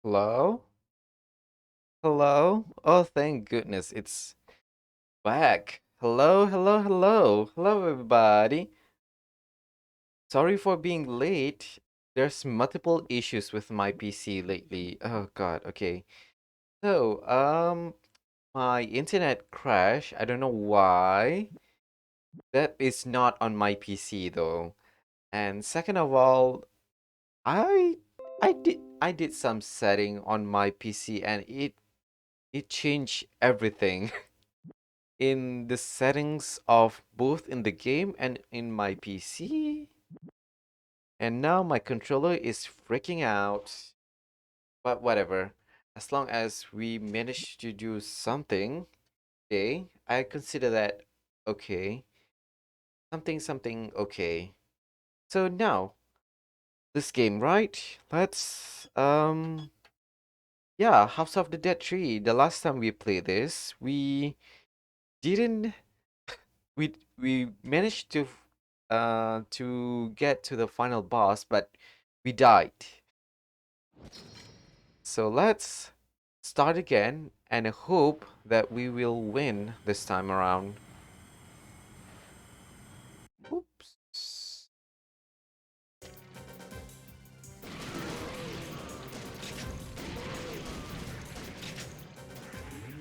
Hello? Hello? Oh, thank goodness it's back. Hello, hello, hello. Hello, everybody. Sorry for being late. There's multiple issues with my PC lately. Oh God, okay. So, my internet crashed. I don't know why. That is not on my PC though. And second of all, I I did some setting on my PC and it changed everything. In the settings of both in the game and in my PC. And now my controller is freaking out. But whatever. As long as we manage to do something, okay, I consider that okay. Something okay. So now, this game, right? Let's yeah, House of the Dead 3. The last time we played this, we didn't we managed to get to the final boss, but we died. So let's start again and hope that we will win this time around. Oops.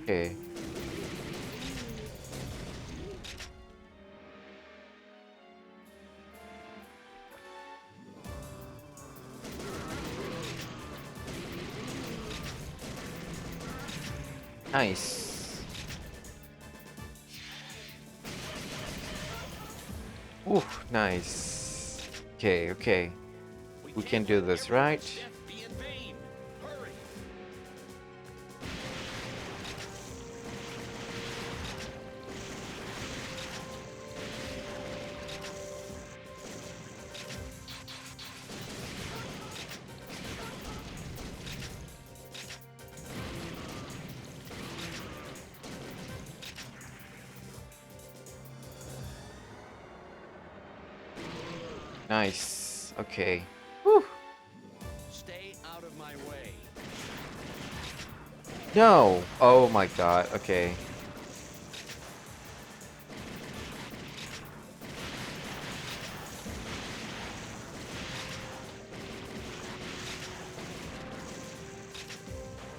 Okay. Nice. Ooh, nice. Okay, okay. We can do this, right? Nice. Okay. Whew. Stay out of my way. No. Oh my god. Okay.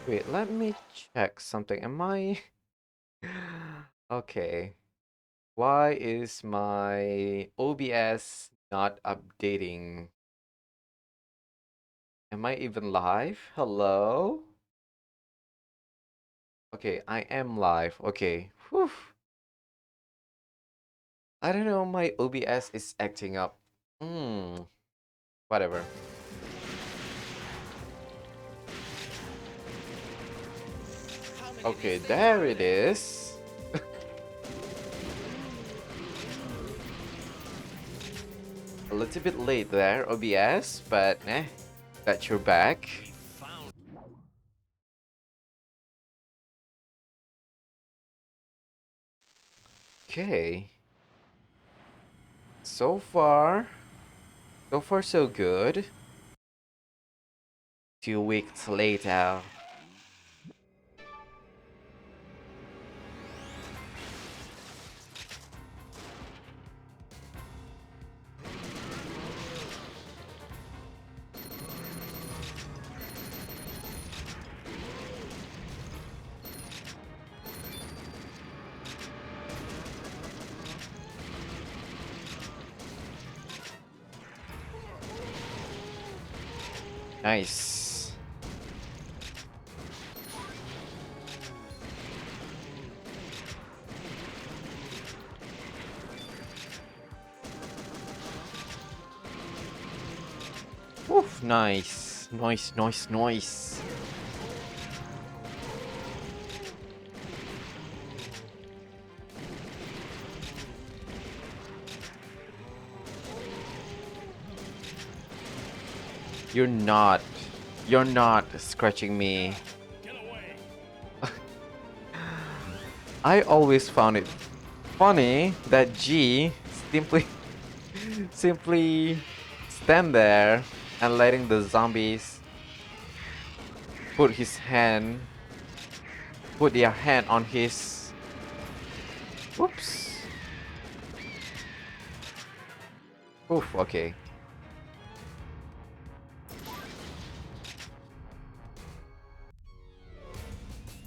Wait, let me check something. Am I okay? Why is my OBS not updating? Am I even live? Hello? Okay, I am live. Okay. Whew. I don't know, my OBS is acting up. Whatever. Okay, there it is. A little bit late there, OBS, but that you're back. Okay. So far, so good. 2 weeks later. Nice. Oof, nice. Nice. You're not. You're not scratching me. I always found it funny that G simply simply stand there and letting the zombies put his hand, put their hand on his. Whoops. Oof. Okay.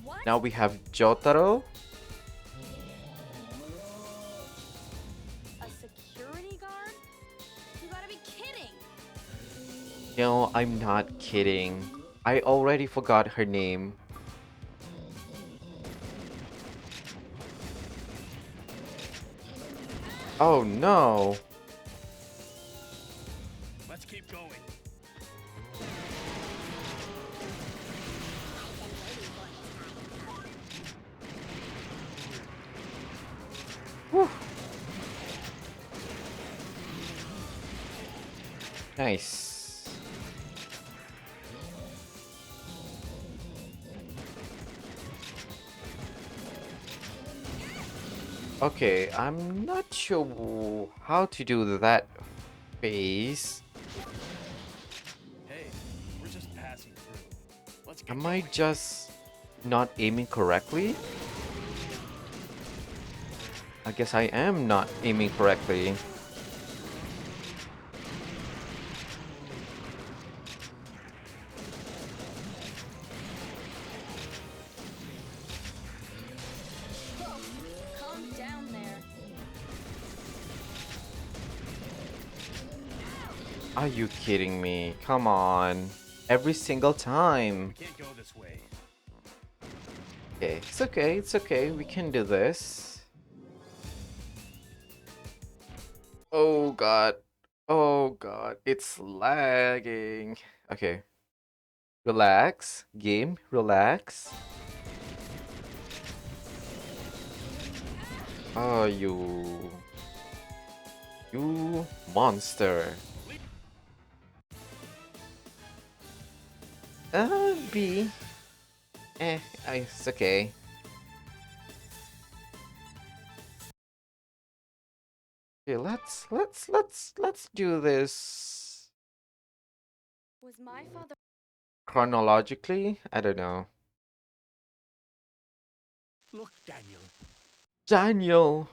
What? Now we have Jotaro. A security guard? You gotta be kidding! No, I'm not kidding. I already forgot her name. Oh no. Let's keep going. Whew. Nice. Okay, I'm not sure how to do that phase. Hey, we're just passing through. Let's get Am I going. just not aiming correctly? I guess I am not aiming correctly. Whoa, calm down there. Are you kidding me? Come on. Every single time. We can't go this way. Okay, it's okay, it's okay. We can do this. Oh god. Oh god. It's lagging. Okay. Relax. Game, relax. Oh, you. You monster. B. It's okay. Okay, let's do this Was my father chronologically. I don't know. Look, Daniel. Daniel.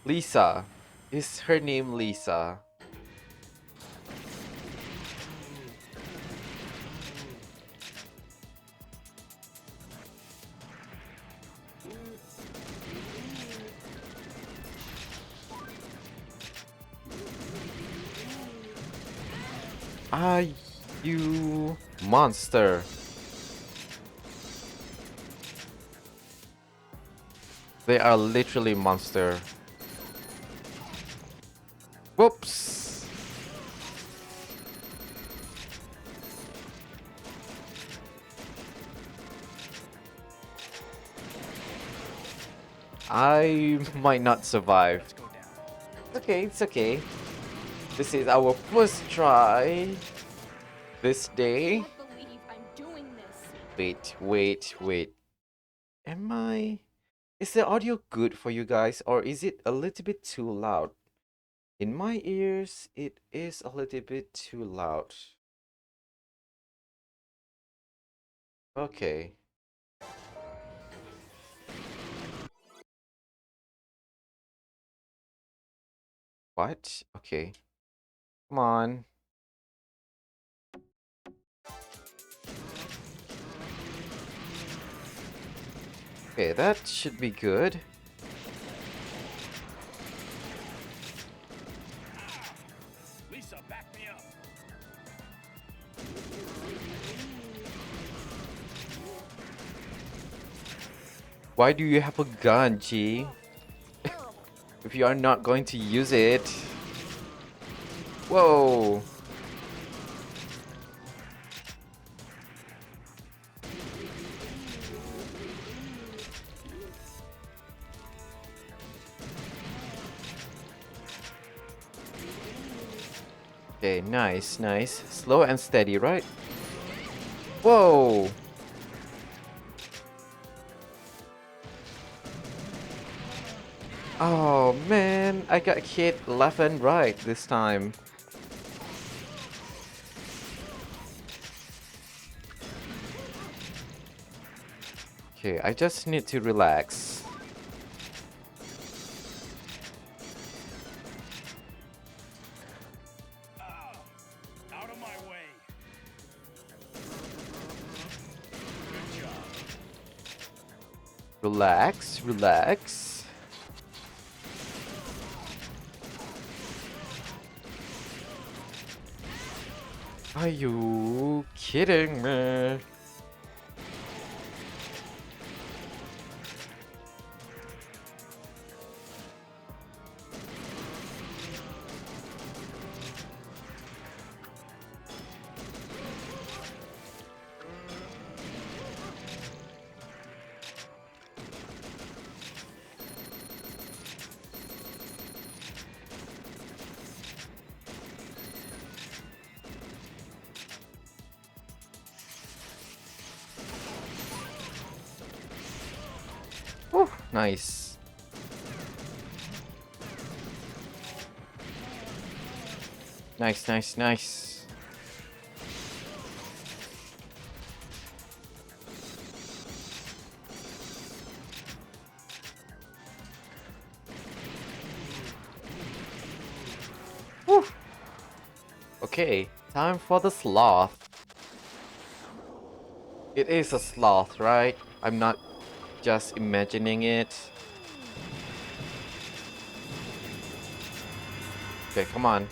Lisa. Is her name Lisa? Ah, you monster. They are literally monster. Whoops. I might not survive. Let's go down. Okay, it's okay. This is our first try this I day. can't believe I'm doing this. Wait. Am I... Is the audio good for you guys, or is it a little bit too loud? In my ears, it is a little bit too loud. Okay. What? Okay. Come on. Okay, that should be good. Lisa, back me up. Why do you have a gun, G? Horrible. If you are not going to use it. Whoa. Okay, nice. Slow and steady, right? Whoa. Oh man, I got hit left and right this time. Okay, I just need to relax. Out of my way. Good job. Relax, relax. Are you kidding me? Whew, nice. Nice, nice, nice. Whew. Okay, time for the sloth. It is a sloth, right? I'm not just imagining it. Okay, come on.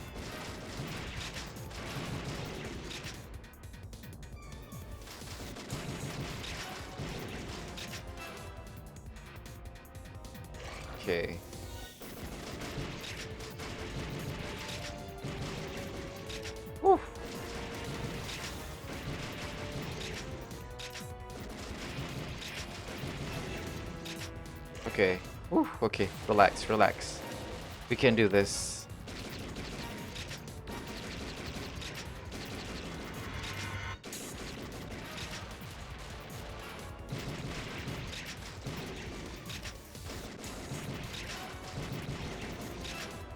Okay. Whew. Okay. Whew. Okay, relax, relax. We can do this.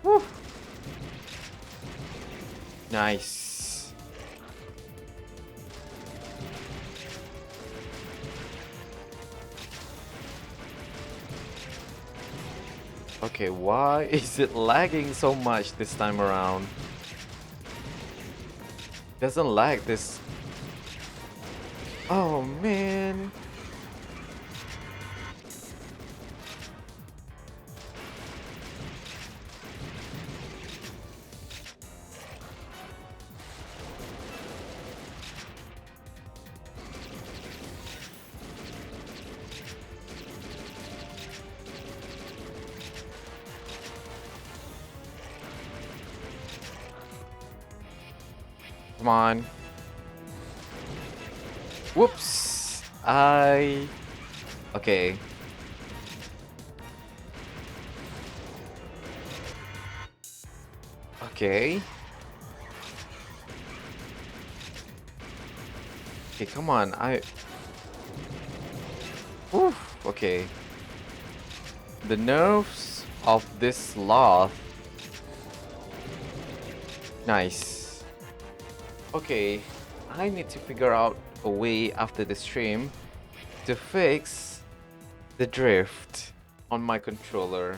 Whew. Nice. Okay, why is it lagging so much this time around? Doesn't lag this. Oh man. Come on. Whoops. Okay. Okay. Okay, come on. Whew. Okay. The nerves of this sloth. Nice. Okay. I need to figure out a way after the stream to fix the drift on my controller.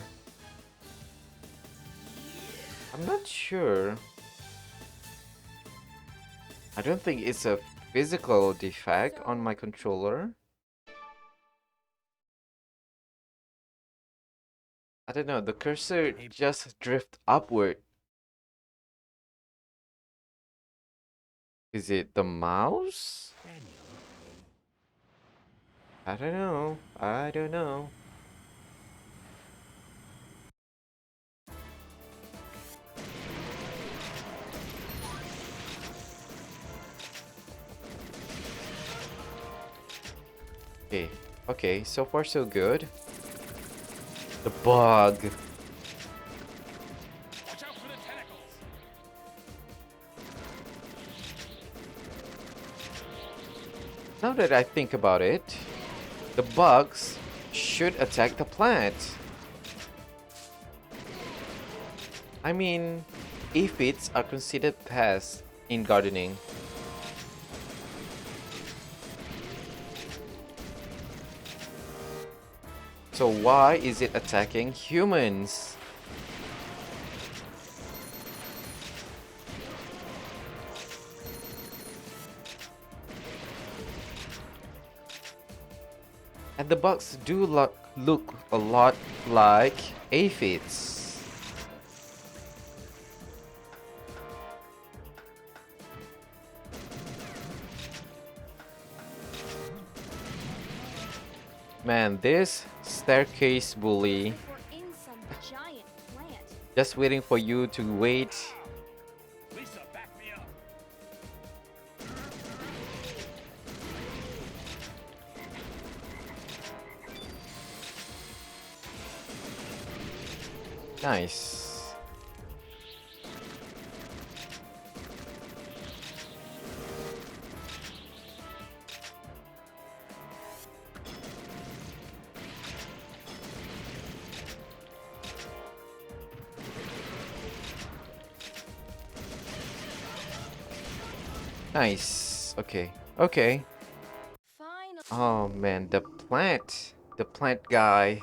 I'm not sure. I don't think it's a physical defect on my controller. I don't know, the cursor just drift upward. Is it the mouse? Daniel. I don't know. I don't know. Okay. Okay, so far so good. The bug. Watch out for the tentacles. Now that I think about it, the bugs should attack the plant. I mean, aphids are considered pests in gardening. So why is it attacking humans? And the bugs do look a lot like aphids. Man, this staircase bully Like we're in some giant plant. just waiting for you to wait. Lisa, back me up. Nice. Nice. Okay. Okay. Finally. Oh man, the plant. The plant guy.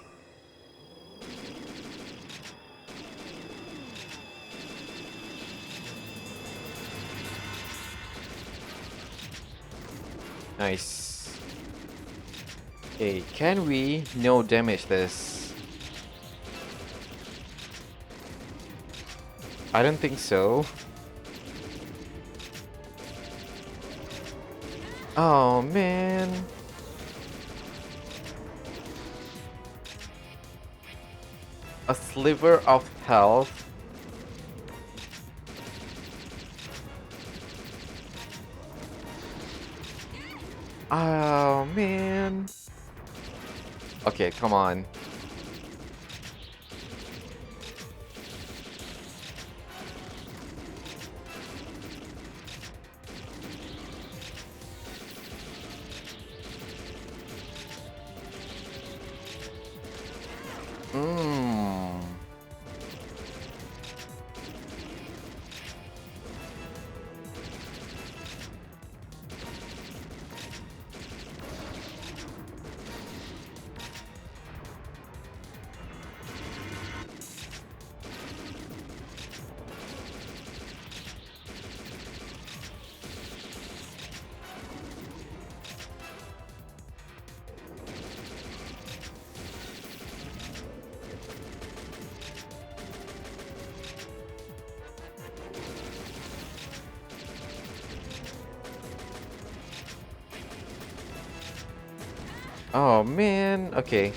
Nice. Okay, can we no damage this? I don't think so. Oh man. A sliver of health. Oh man. Okay, come on. Mmm. Oh man. Okay.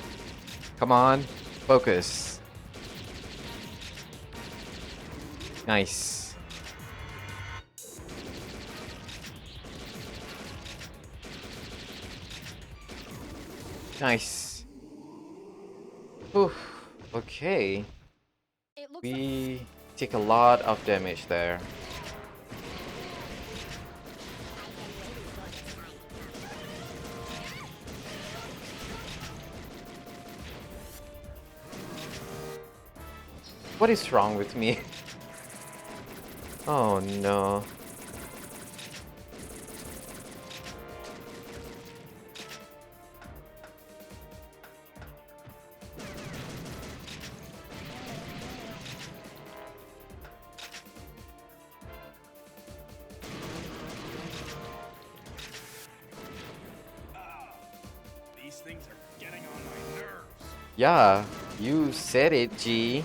Come on. Focus. Nice. Nice. Oof. Okay. It looks like We take a lot of damage there. What is wrong with me? Oh no. These things are getting on my nerves. Yeah, you said it, G.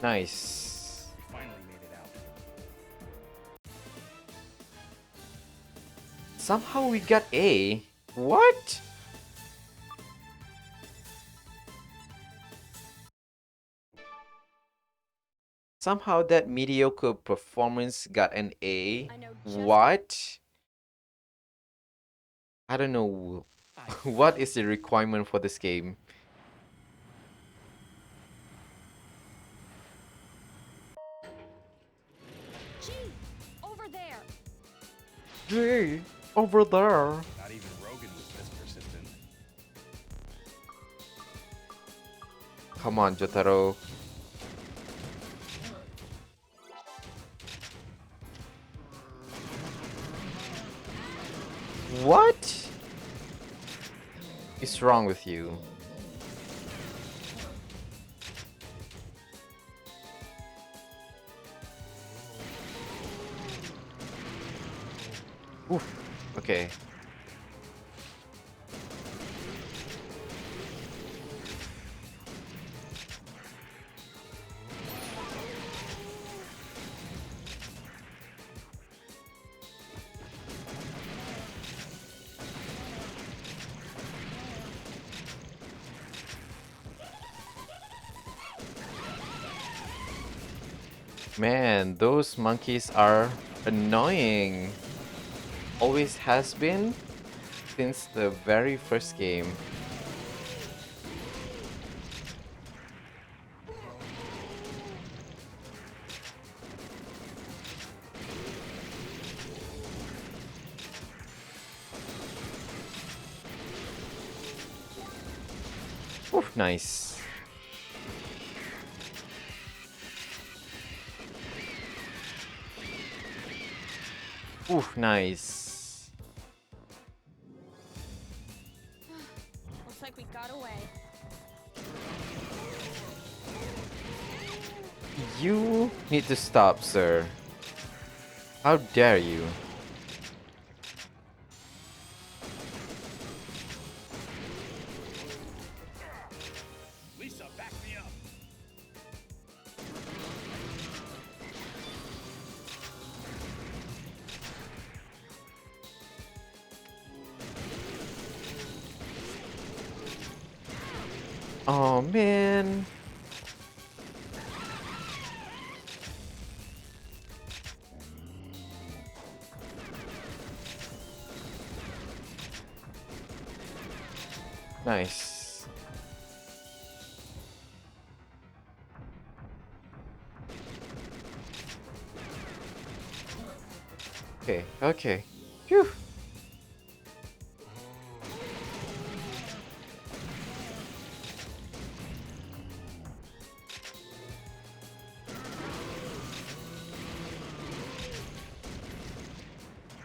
Nice. We finally made it out. Somehow we got A. What? Somehow that mediocre performance got an A. I know just What? I don't know. What is the requirement for this game? Gee, over there. Gee, over there. Not even Rogan was this persistent. Come on, Jotaro. What is wrong with you? Oof. Okay. Man, those monkeys are annoying. Always has been since the very first game. Oof, nice. Oof, nice. Looks like we got away. You need to stop, sir. How dare you? Lisa, back me up. Oh man. Nice. Okay, okay. Phew.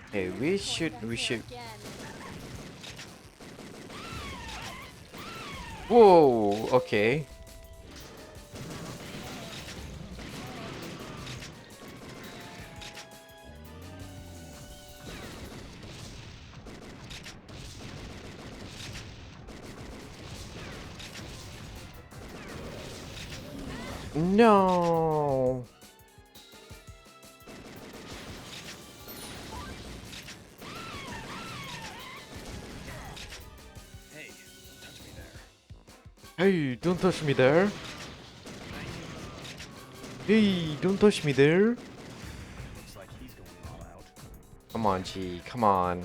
Okay, we should. Again. Whoa, okay. No. Hey, don't touch me there. Hey, don't touch me there. Hey, don't touch me there. Looks like he's going all out. Come on, G. Come on.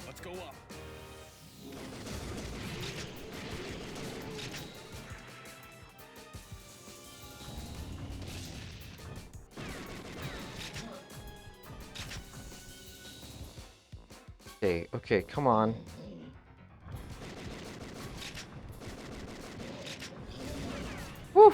Let's go up. Okay, okay, come on. Woo!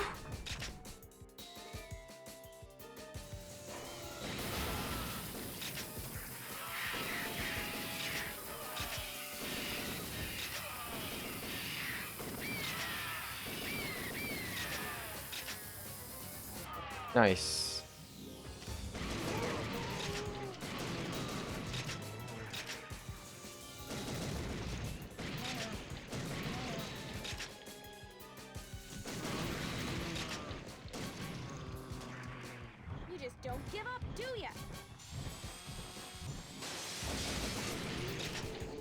Nice. You just don't give up, do ya?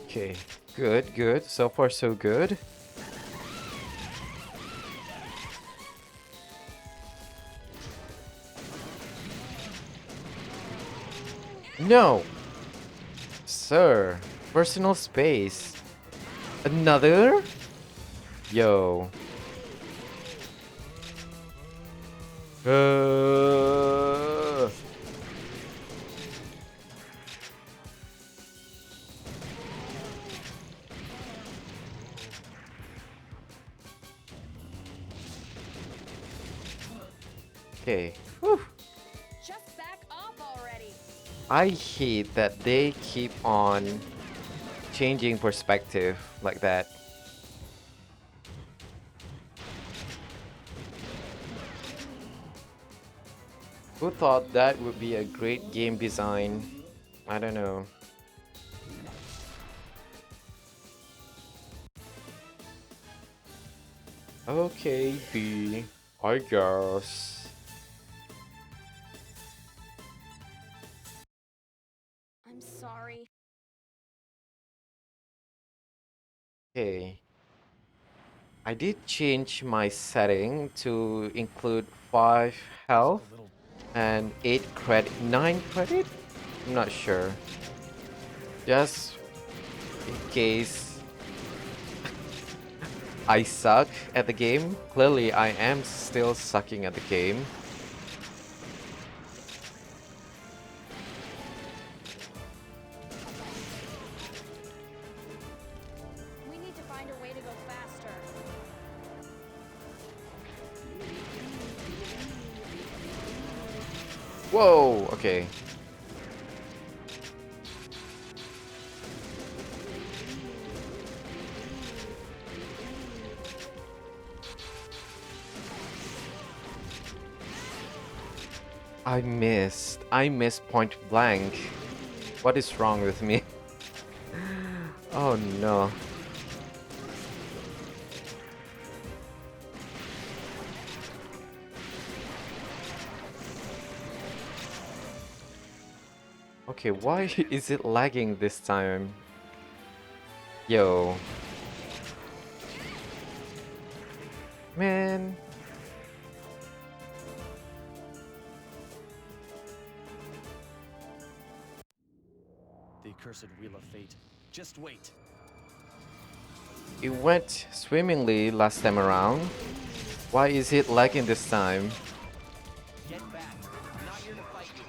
Okay, good, good. So far, so good. No! Sir, personal space. Another? Yo. Uh, okay. Whew. Just back off already. I hate that they keep on changing perspective like that. Who thought that would be a great game design? I don't know. Okay, B. I guess. I'm sorry. Okay. I did change my setting to include 5 health A little. and 8 credit. 9 credit? I'm not sure. Just in case I suck at the game. Clearly, I am still sucking at the game. We need to find a way to go faster. Whoa, okay. I missed. I missed point blank. What is wrong with me? Oh no. Okay, why is it lagging this time? Yo. Man. The accursed wheel of fate. Just wait. It went swimmingly last time around. Why is it lagging this time? Get back. I'm not here to fight you.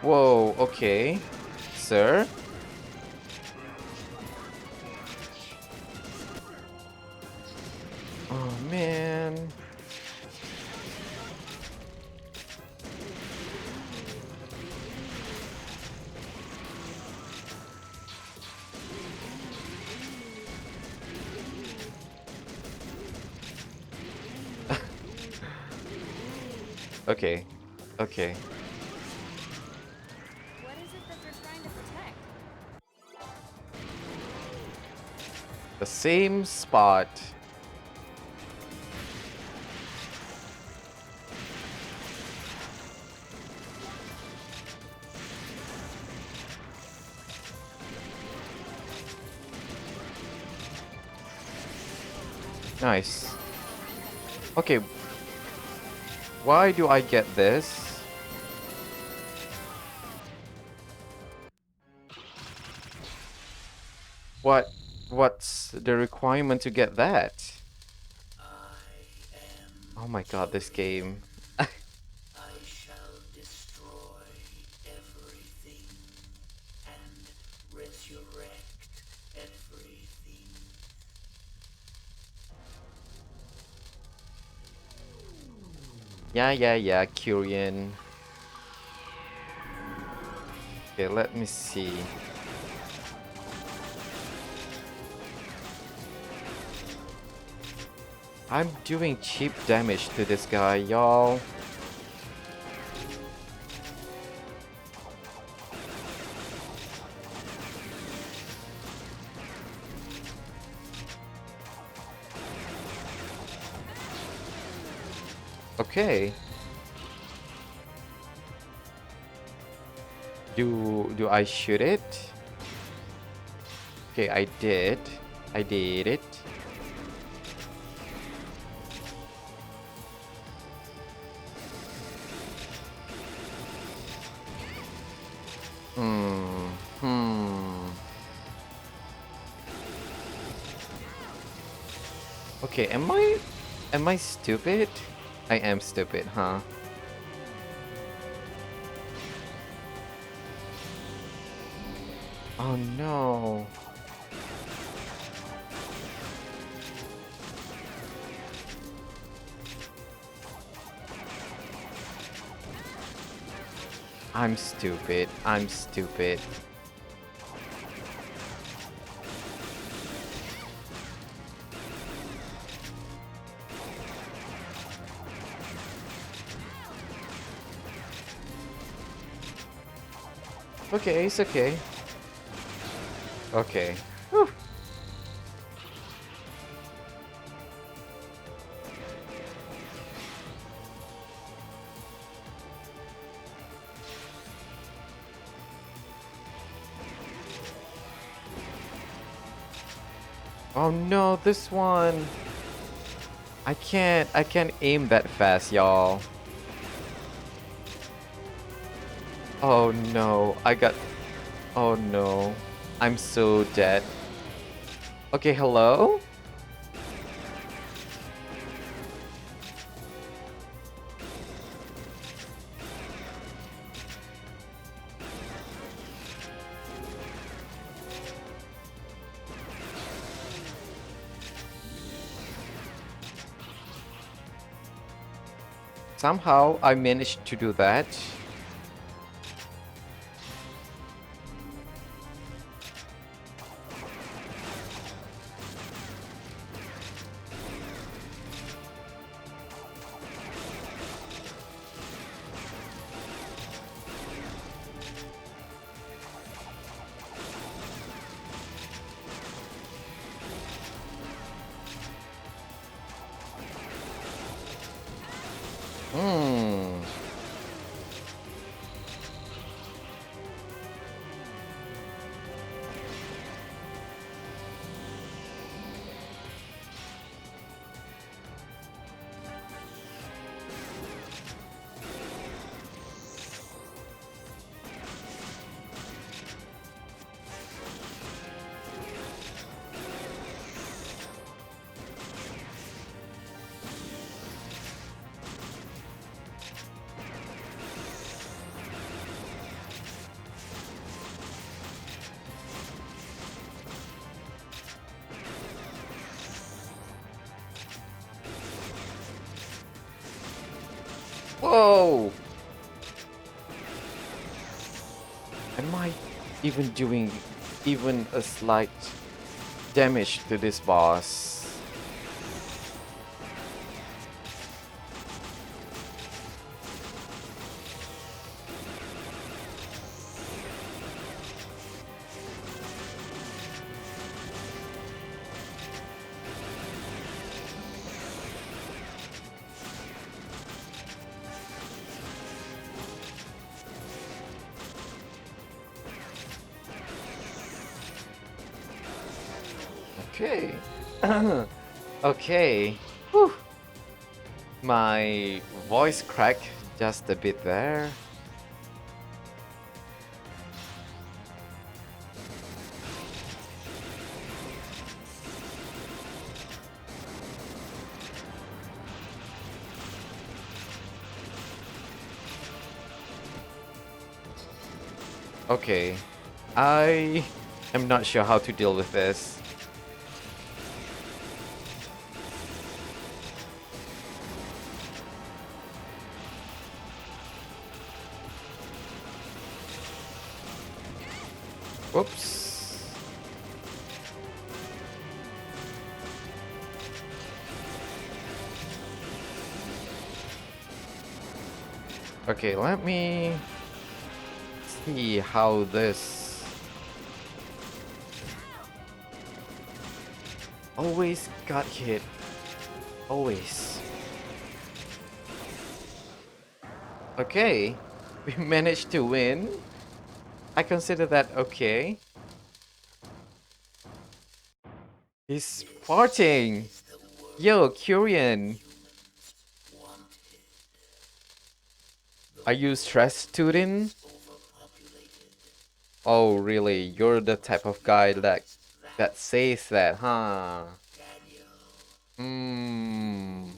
Whoa, okay. Sir? Oh man. Okay. Okay. What is it that they're trying to protect? The same spot. Nice. Okay. Why do I get this? What's the requirement to get that? Oh my god, this game. I shall destroy everything and resurrect everything. Yeah, Kyrian. Okay, let me see. I'm doing cheap damage to this guy, y'all. Okay. Do I shoot it? Okay, I did. I did it. Hmm. Hmm. Okay, am I stupid? I am stupid, huh? Oh no. I'm stupid. I'm stupid. Okay, it's okay. Okay. Whew. Oh no, this one. I can't aim that fast, y'all. Oh no, oh no. I'm so dead. Okay, hello? Somehow I managed to do that. Hmm. Whoa! Am I even doing even a slight damage to this boss? Okay. Okay. Whew. My voice cracked just a bit there. Okay. I am not sure how to deal with this. Whoops. Okay, let me see how this always got hit. Always. Okay. We managed to win. I consider that okay. He's farting. Yo, Curian. Are you stressed, student? Oh, really? You're the type of guy that that says that, huh? Daniel Hmm.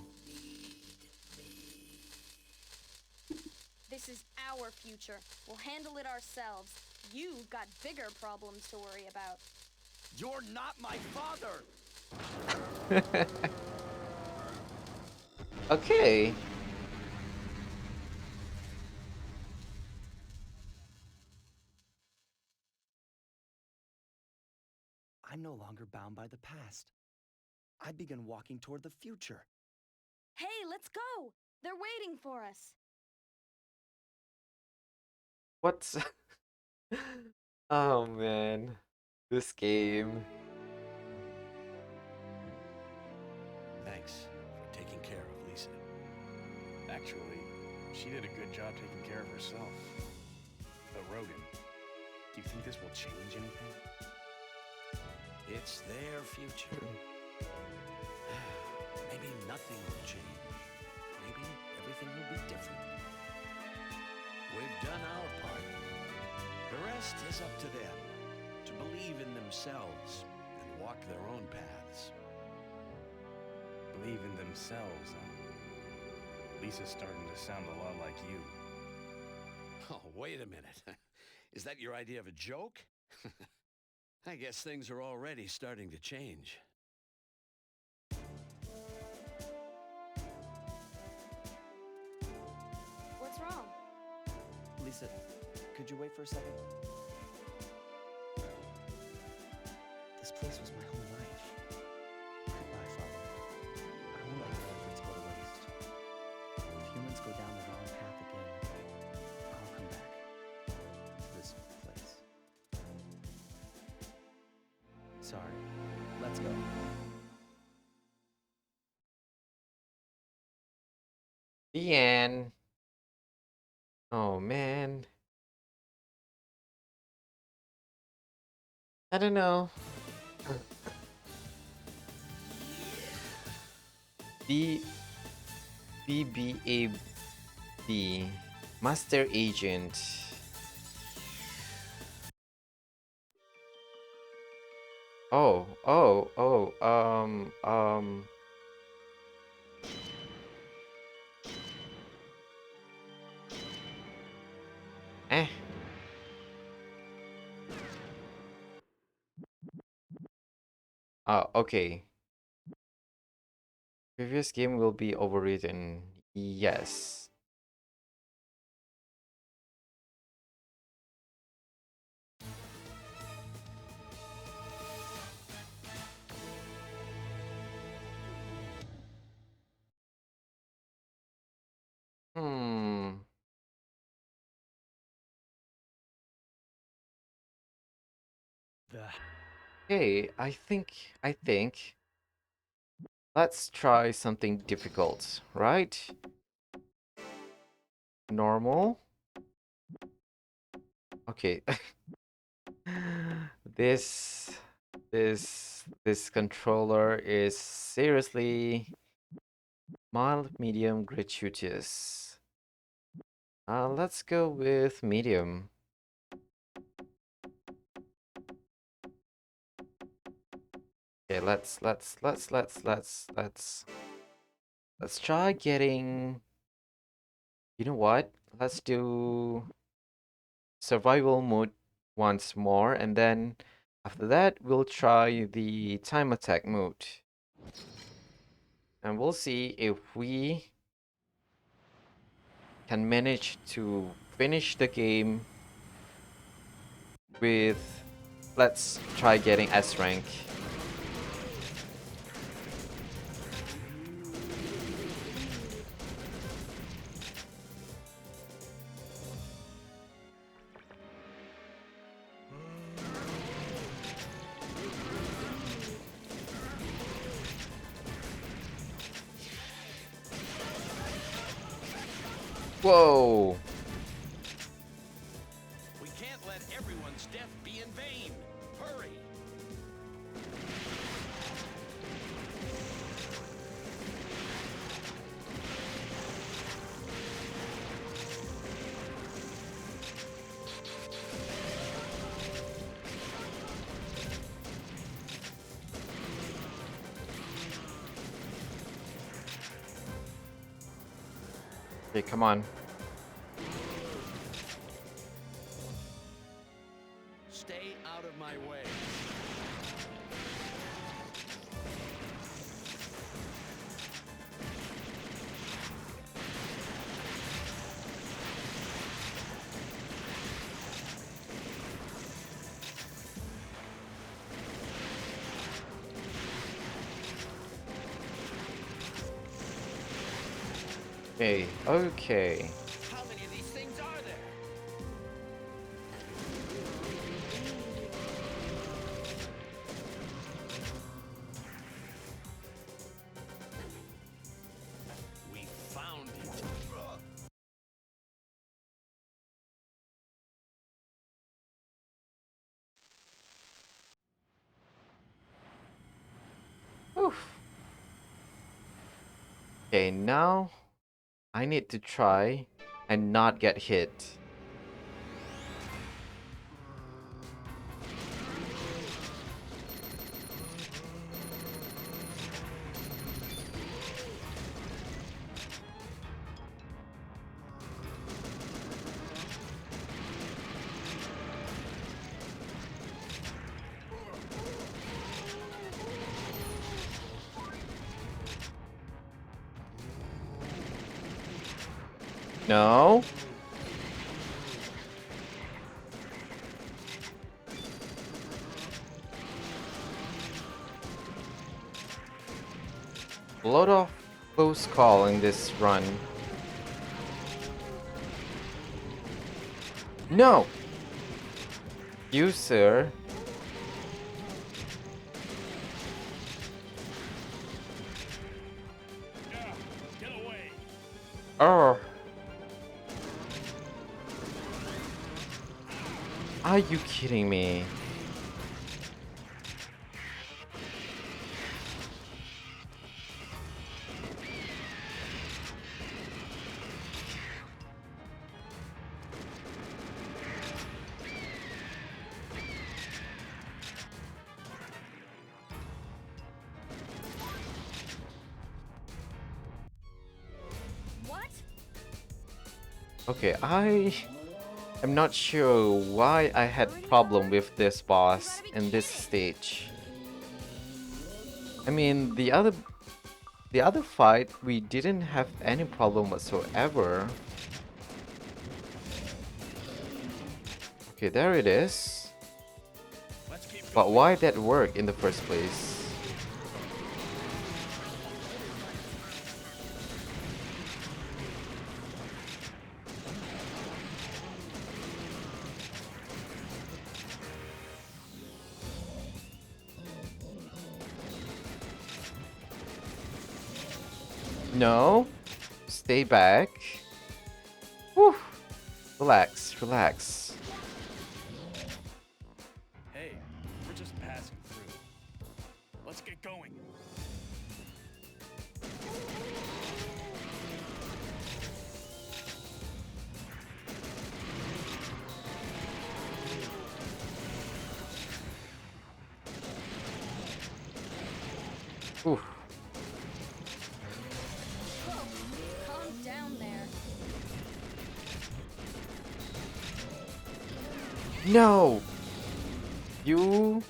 This is our future. We'll handle it ourselves. You've got bigger problems to worry about. You're not my father! Okay. I'm no longer bound by the past. I begin walking toward the future. Hey, let's go! They're waiting for us. What's Oh man. This game. Thanks for taking care of Lisa. Actually, she did a good job taking care of herself. But Rogan, do you think this will change anything? It's their future. Maybe nothing will change. Maybe everything will be different. We've done our part. The rest is up to them to believe in themselves and walk their own paths. Believe in themselves, huh? Lisa's starting to sound a lot like you. Oh, wait a minute. Is that your idea of a joke? I guess things are already starting to change. What's wrong? Lisa, could you wait for a second? This place was my whole life. Goodbye, Father. I won't let your efforts go to waste. If humans go down the wrong path again, I'll come back to this place. Sorry. Let's go. The end. Oh man. I don't know. D DBAB Master Agent. Oh. Eh. Oh, okay. Previous game will be overwritten. Yes. Hmm. The Okay, I think let's try something difficult, right? Normal. Okay. This this controller is seriously mild, medium, gratuitous. Let's go with medium. Okay, let's try getting. You know what? Let's do survival mode once more, and then after that we'll try the time attack mode, and we'll see if we can manage to finish the game with. Let's try getting S rank. Whoa! We can't let everyone's death be in vain. Hurry! Okay, come on. Stay out of my way. Okay, okay. How many of these things are there? We found it. Oof. Okay, now I need to try and not get hit. No. A lot of close call in this run. No! You, sir. Yeah, get away. Oh. Are you kidding me? What? Okay, I am not sure why I had problem with this boss in this stage. I mean, the other fight we didn't have any problem whatsoever. Okay, there it is. Let's keep But going. why that work in the first place? No. Stay back. Whew. Relax, relax. Hey, we're just passing through. Let's get going. Oof. Whoa, calm down there. No! You...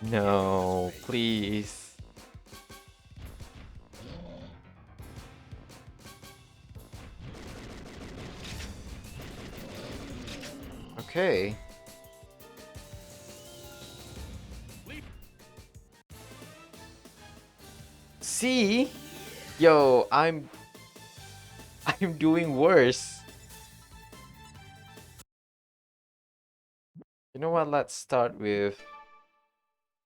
No, please. Okay. Leap. See? Yo, I'm doing worse. You know what? Let's start with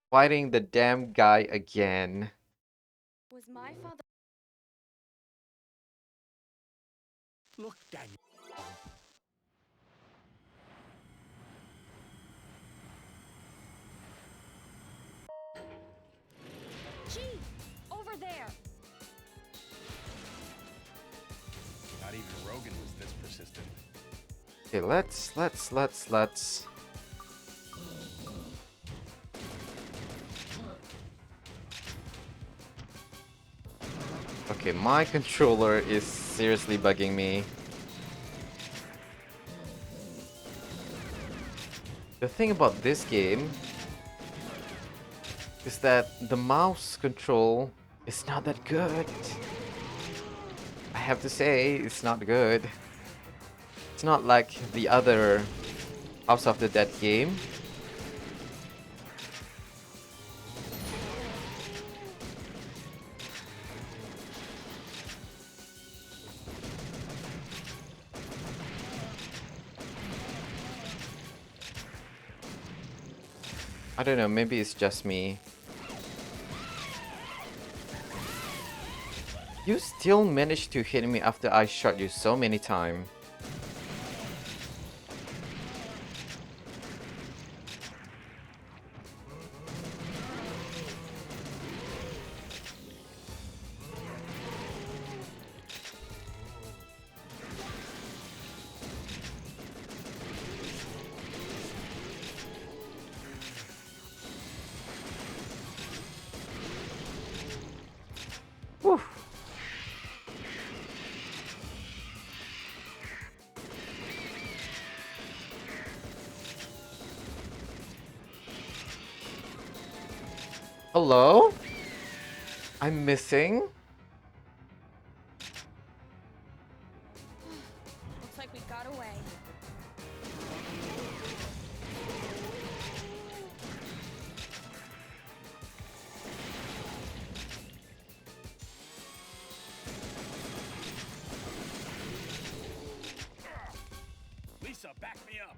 fighting the damn guy again. Was my father. Look, Daniel. Gee, over there. Not even Rogan was this persistent. Okay, let's. Okay, my controller is seriously bugging me. The thing about this game is that the mouse control is not that good. I have to say, it's not good. It's not like the other House of the Dead game. I don't know, maybe it's just me. You still managed to hit me after I shot you so many times. Whew. Hello? I'm missing? Looks like we got away. Lisa, back me up.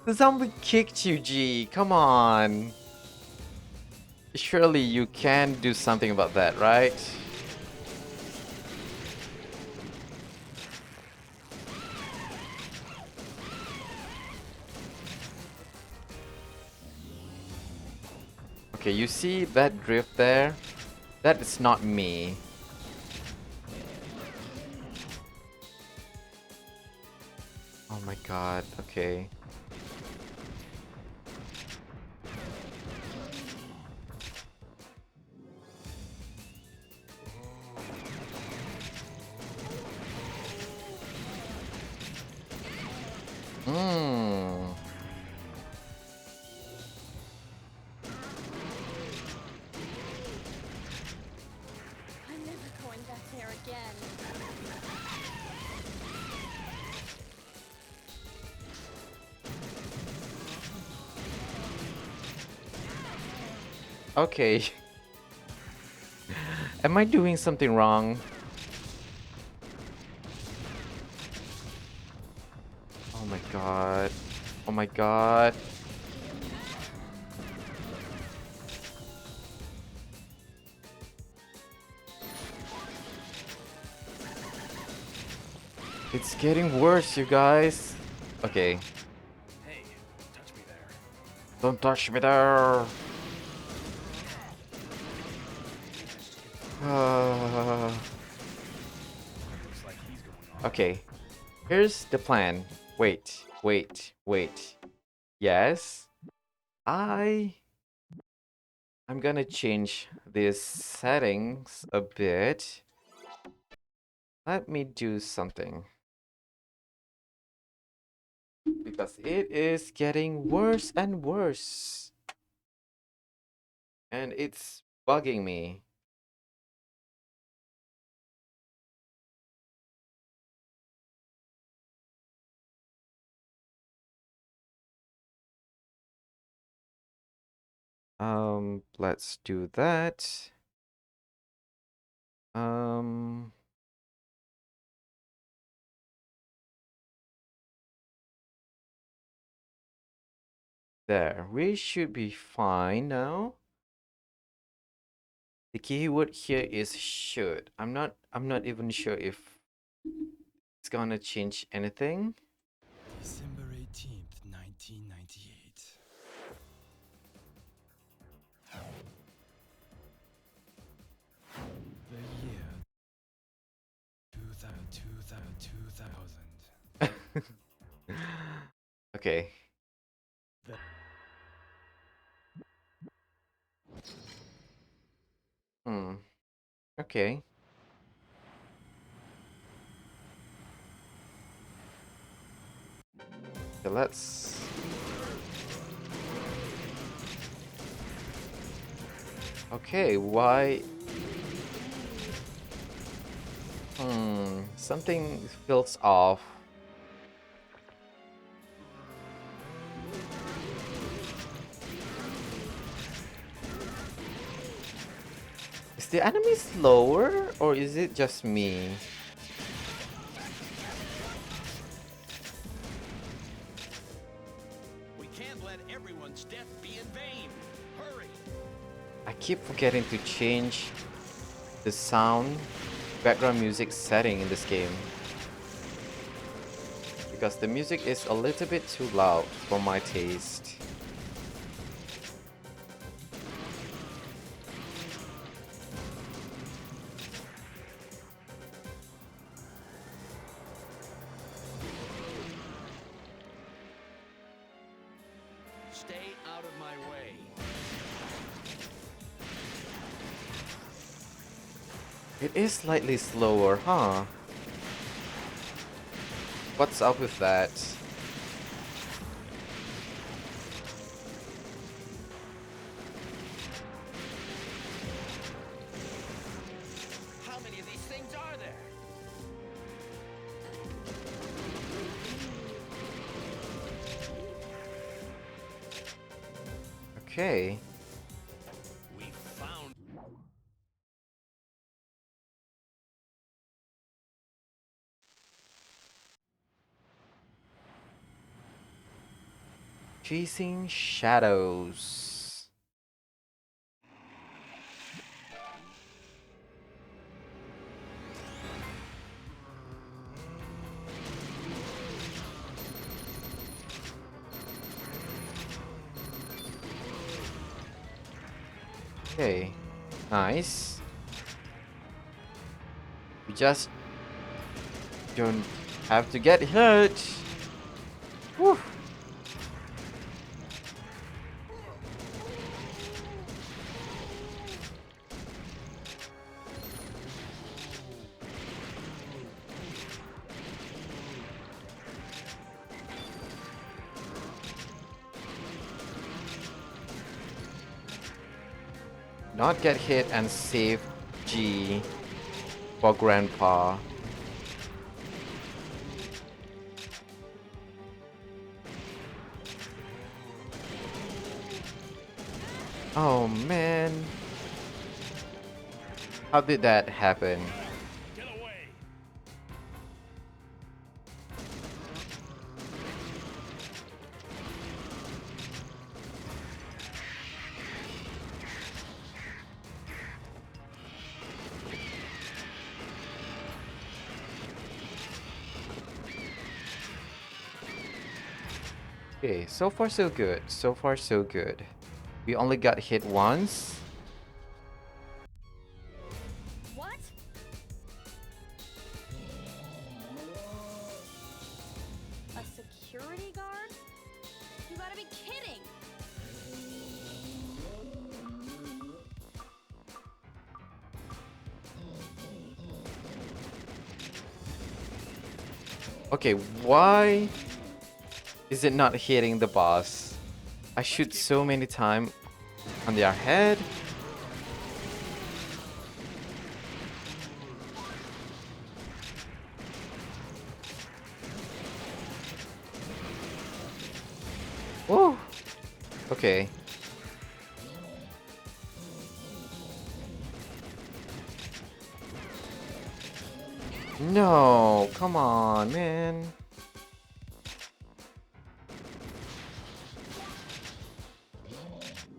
The zombie kicked you, G. Come on. Surely you can do something about that, right? Okay, you see that drift there? That is not me. Oh my god, okay. Hmm. I'm never going back there again. Okay. Am I doing something wrong? Oh my god. Oh my god. It's getting worse, you guys. Okay. Hey, don't touch me there. Don't touch me there. Looks like he's going off. Okay. Here's the plan. Wait, wait, wait. Yes. I'm gonna change these settings a bit. Let me do something. Because it is getting worse and worse. And it's bugging me. Let's do that. Um, there. We should be fine now. The keyword here is should. I'm not even sure if it's gonna change anything. December 18th, 1998. The year 2000. Okay. Hmm. Okay. So let's. Okay, why? Something feels off. Is the enemy slower or is it just me? We can't let everyone's death be in vain. Hurry! I keep forgetting to change the sound background music setting in this game because the music is a little bit too loud for my taste. Stay out of my way. It is slightly slower, huh? What's up with that? How many of these things are there? Okay. We found. Chasing shadows. Okay. Nice. We just don't have to get hurt. Whew. Not get hit and save G for Grandpa. Oh man. How did that happen? Get away! Okay, so far so good. So far so good. We only got hit once. What? A security guard? You gotta be kidding! Okay, why is it not hitting the boss? I shoot so many times on their head. Whoa. Okay. No, come on, man.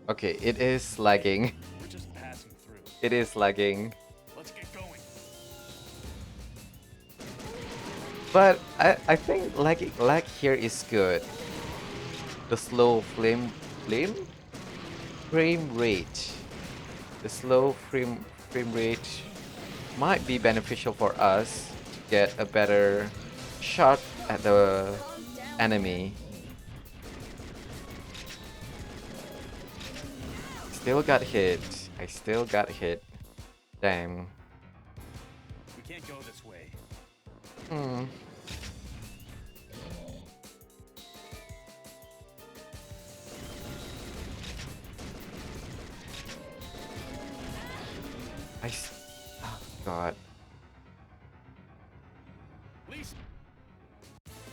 Okay, it is lagging. We're just passing through. It is lagging. Let's get going. But I think lag here is good. The slow frame rate. The slow frame rate might be beneficial for us to get a better shot at the Calm down. enemy. Still got hit. I still got hit. Damn. We can't go this way. Hmm. Oh, God. Lisa!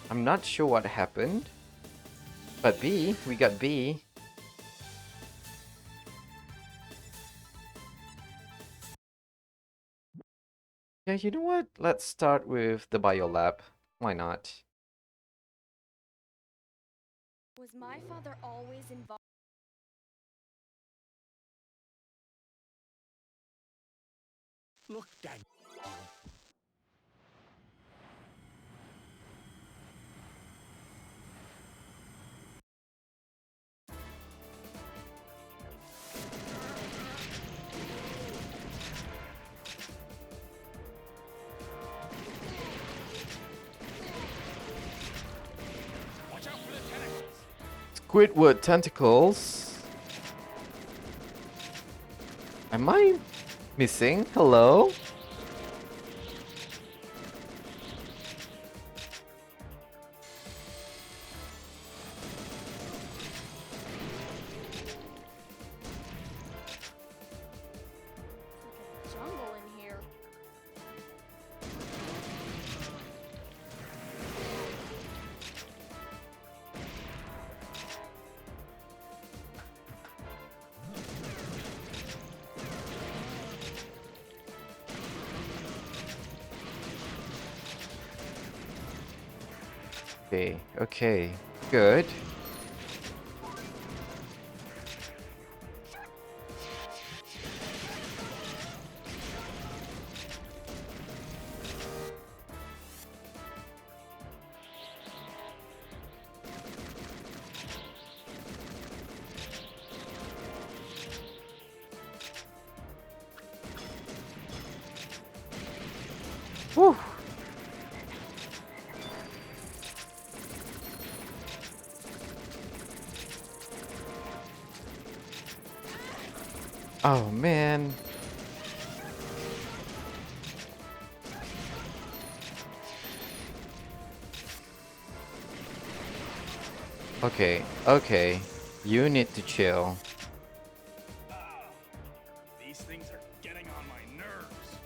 I'm not sure what happened. But B, we got B. Yeah, you know what? Let's start with the biolab. Why not? Was my father always involved? Look, Dad. Watch out for the tentacles! Squidward tentacles. Am I missing? Hello? It's like a jungle in here. Okay, okay. Good. Whew. Oh man. Okay, okay. You need to chill. These things are getting on my nerves.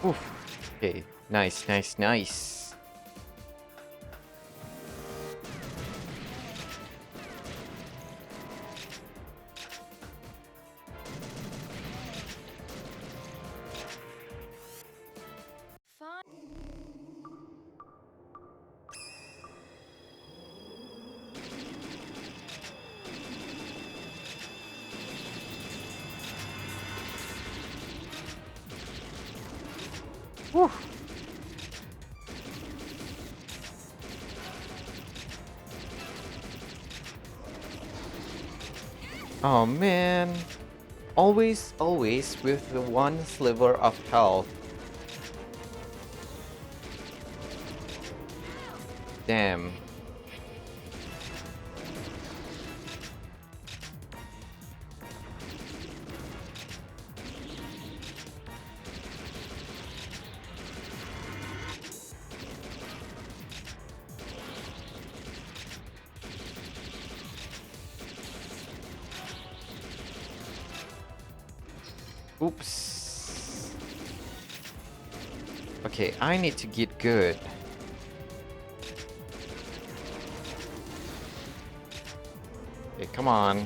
Oof. Okay, nice, nice, nice. Fine. Whew. Oh man. Always, always with the one sliver of health. Damn. Oops. Okay, I need to get good. Okay, come on.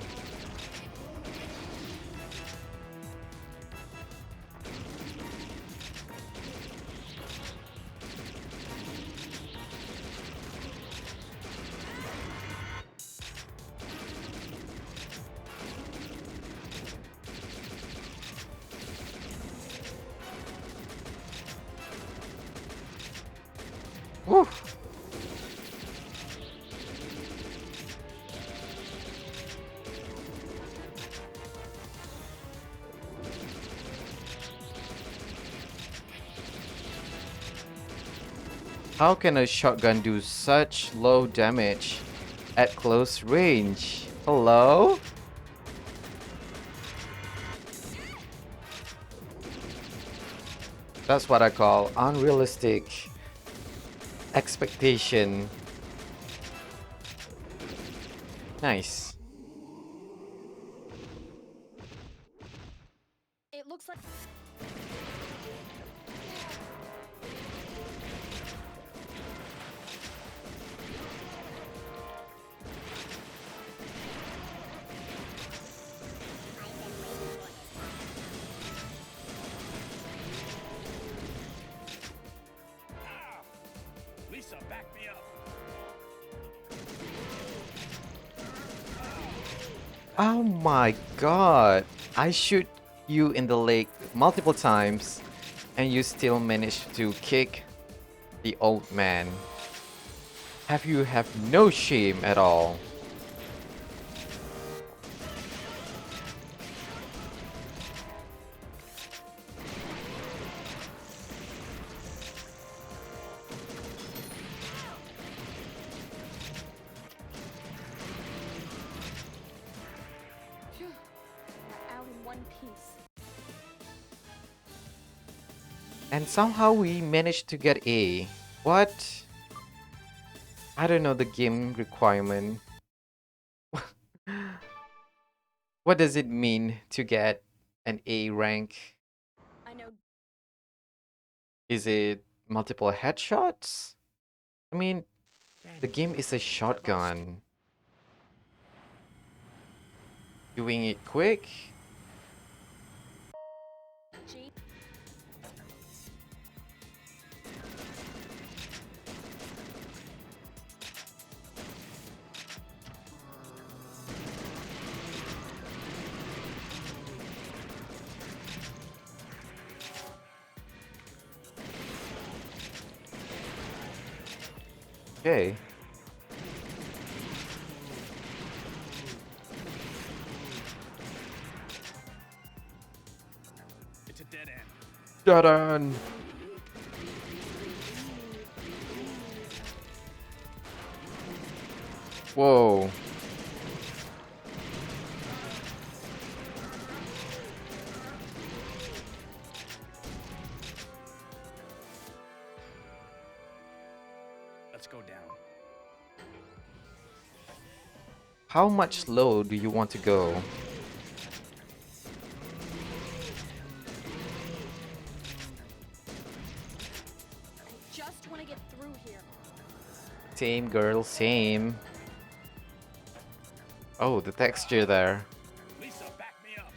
Woo. How can a shotgun do such low damage at close range. Hello? That's what I call unrealistic expectation. Nice. It looks like. Lisa, back me up. Oh my god. I shoot you in the leg multiple times and you still manage to kick the old man. You have no shame at all. Phew. We're out in one piece. And somehow we managed to get A. What? I don't know the game requirement. What does it mean to get an A rank? I know. Is it multiple headshots? I mean, the game is a shotgun. Doing it quick? G. Okay. It's a dead end. Done. Whoa. Let's go down. How much low do you want to go? I just want to get through here. Same girl, same. Oh, the texture there. Lisa, back me up.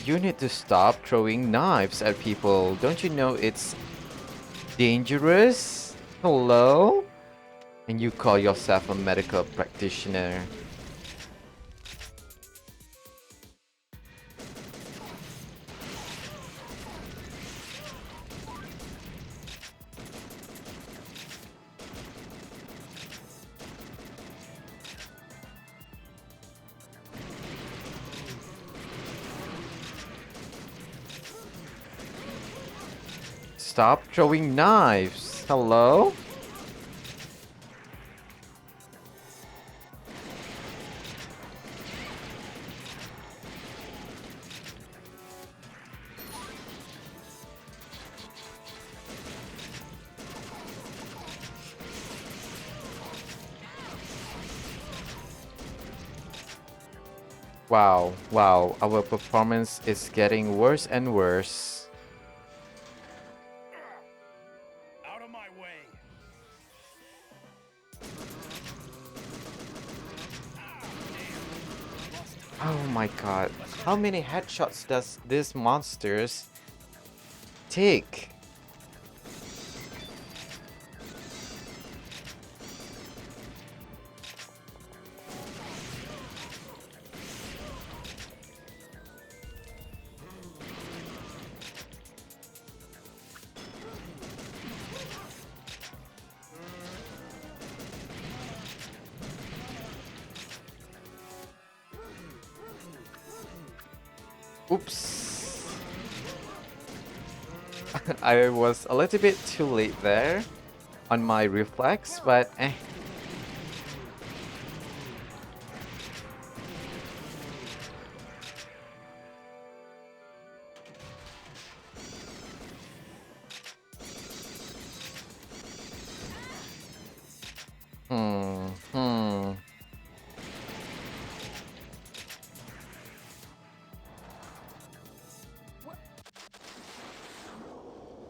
You need to stop throwing knives at people. Don't you know it's dangerous? Hello? And you call yourself a medical practitioner. Stop throwing knives. Hello? Wow, wow, our performance is getting worse and worse. Out of my way. Oh my god. How many headshots does this monsters take? Oops. I was a little bit too late there on my reflex, but eh. Hmm.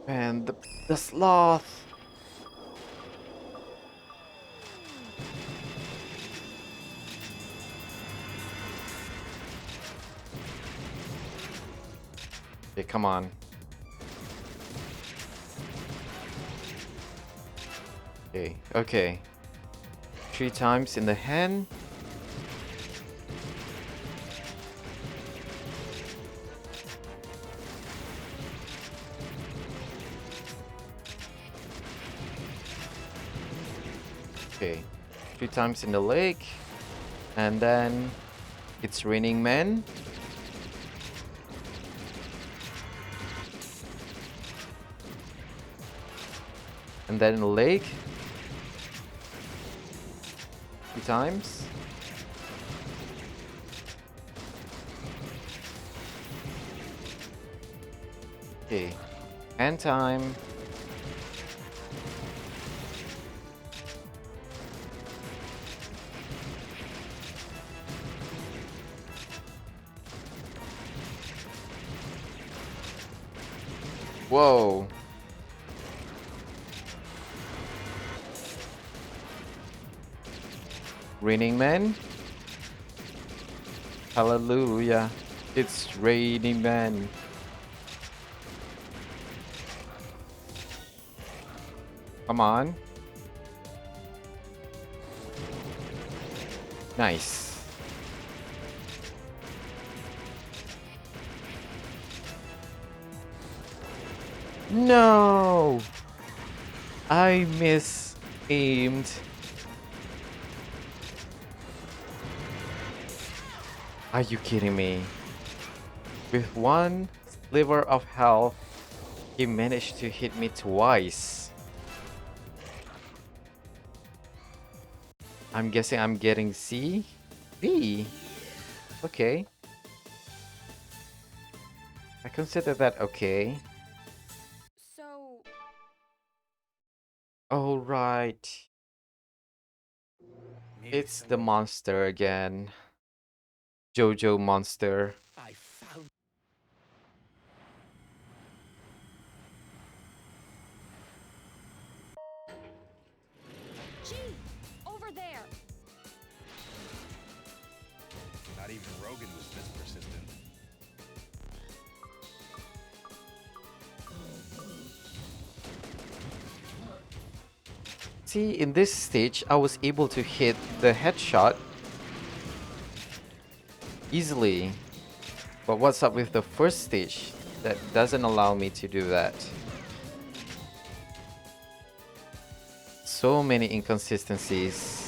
And the sloth. Okay, come on. Okay, okay. 3 times in the hand. Okay. 3 times in the leg. And then it's raining men. And then in the leg. 3 times. Okay. Hand time. Whoa. Raining man. Hallelujah. It's raining man. Come on. Nice. No! I aimed. Are you kidding me? With one sliver of health, he managed to hit me twice. I'm guessing I'm getting C? B? Okay. I consider that okay. So, Alright. Maybe It's the someone- monster again. Jojo monster. I found. gee, over there. Not even Rogan was this persistent. See, in this stage, I was able to hit the headshot easily. But what's up with the first stage? That doesn't allow me to do that. So many inconsistencies.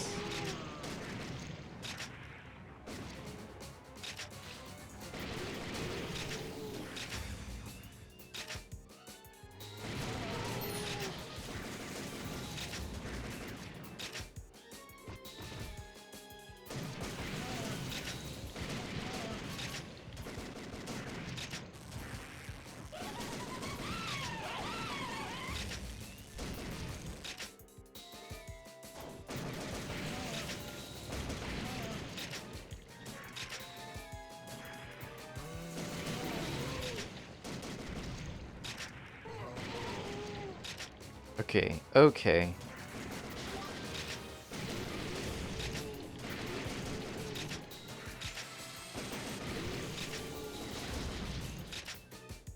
Okay, okay.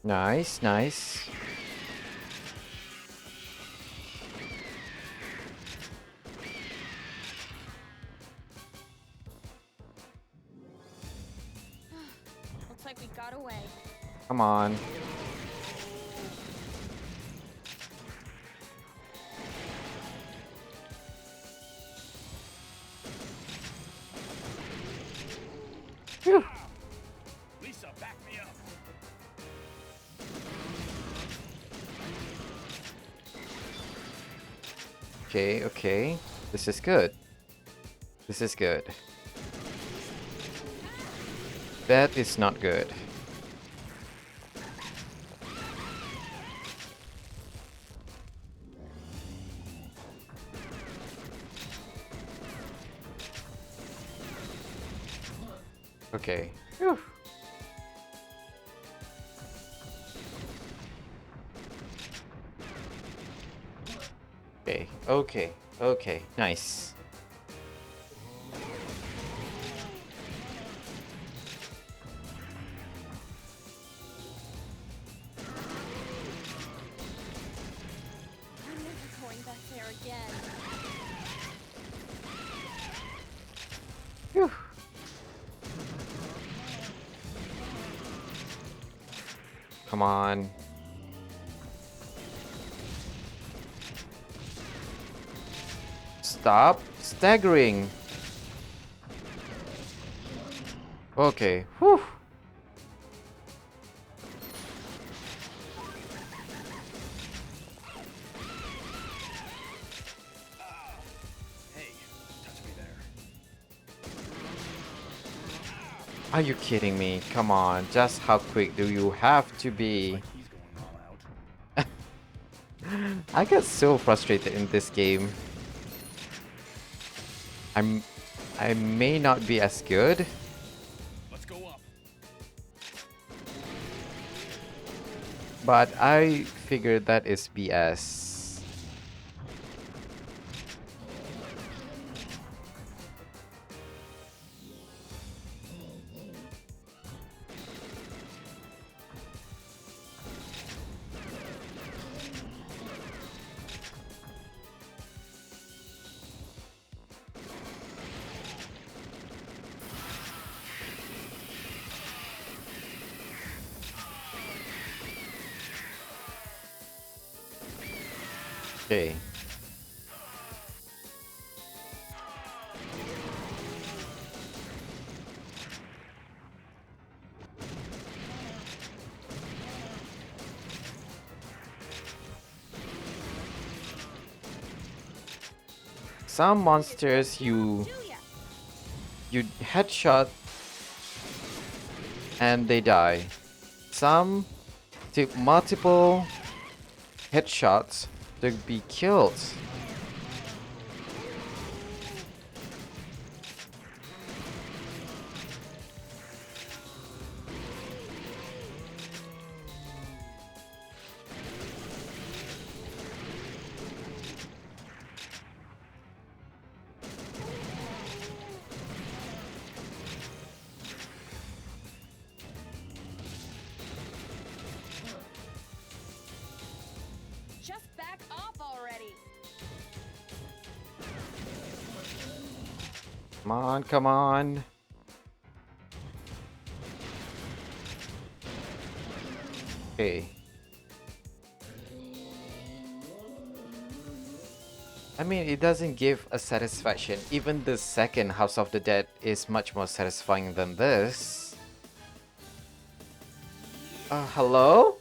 Nice, nice. Looks like we got away. Come on. Phew. Lisa, back me up. Okay, okay. This is good. This is good. That is not good. Okay. Whew. Okay, okay, okay. Nice. I'm never going back there again. Phew. Come on. Stop staggering. Okay. Whew. Hey, touch me there. Are you kidding me? Come on. Just how quick do you have to be? Like he's going all out. I get so frustrated in this game. I may not be as good, Let's go up. but I figured that is BS. Okay. Some monsters Julia! you headshot and they die. Some take multiple headshots to be killed. Just back off already! Come on, come on. Okay. I mean, it doesn't give a satisfaction. Even the second House of the Dead is much more satisfying than this. Hello?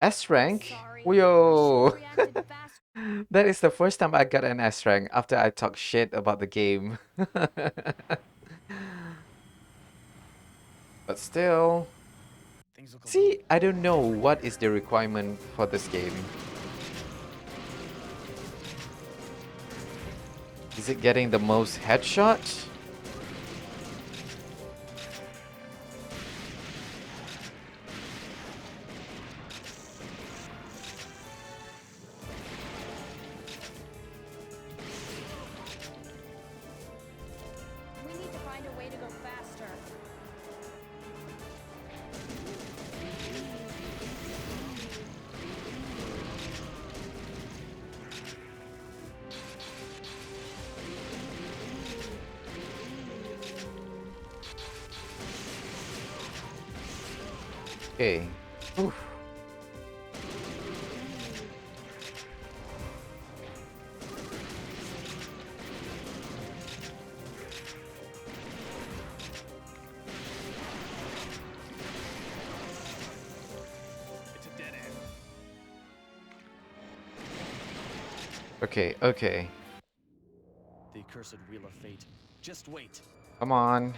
S rank? Sorry. Yo! I should've reacted faster. That is the first time I got an S rank after I talk shit about the game. But still, Things look a see, little I don't know what is the requirement for this game. Is it getting the most headshots? We need to find a way to go faster. Okay. Oof. Okay, okay. The accursed wheel of fate. Just wait. Come on.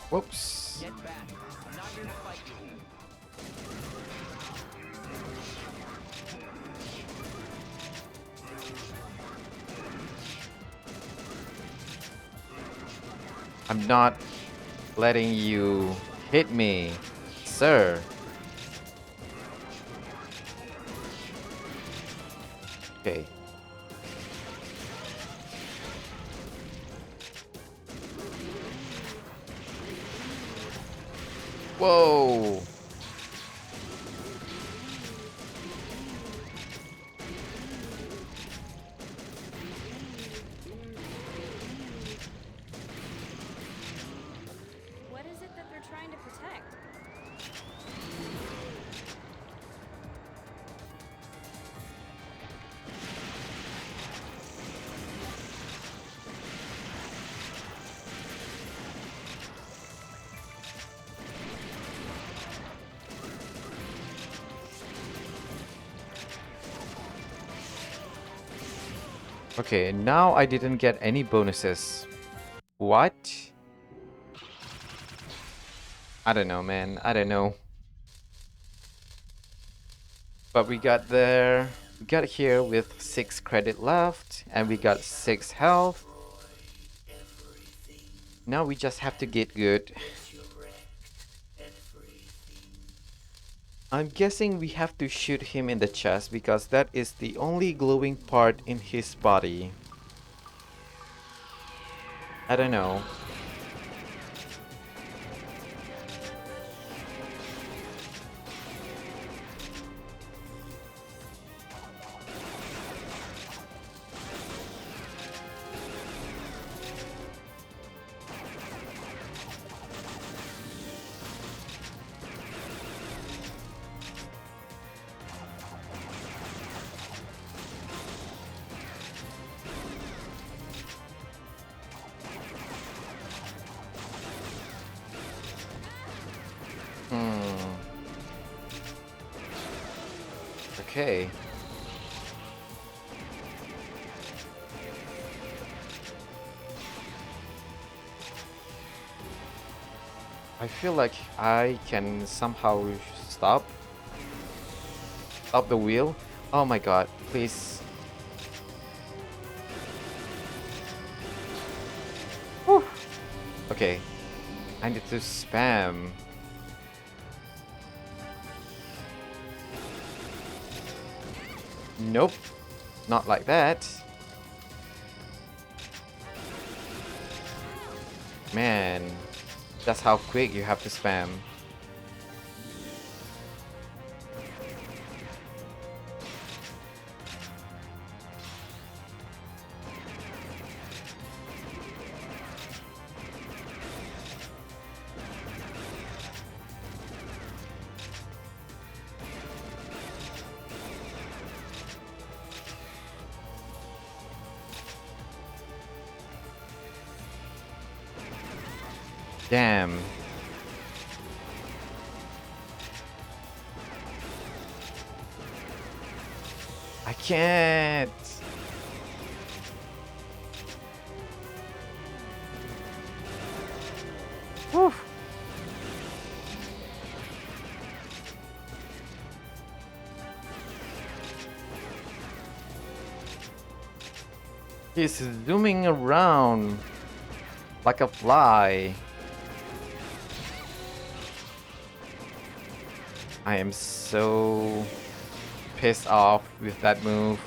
Whoops. Get back. I'm not here to fight you. I'm not letting you hit me, sir. Okay. Whoa. What is it that they're trying to protect? Okay, now I didn't get any bonuses. What? I don't know, man. I don't know. But we got there. We got here with 6 credit left, and we got 6 health. Now we just have to get good. I'm guessing we have to shoot him in the chest because that is the only glowing part in his body. I don't know. Okay. I feel like I can somehow stop the wheel. Oh my god, please. Whew. Okay. I need to spam. Nope. Not like that. Man. That's how quick you have to spam. Damn. I can't. Whew. He's zooming around like a fly. I am so pissed off with that move.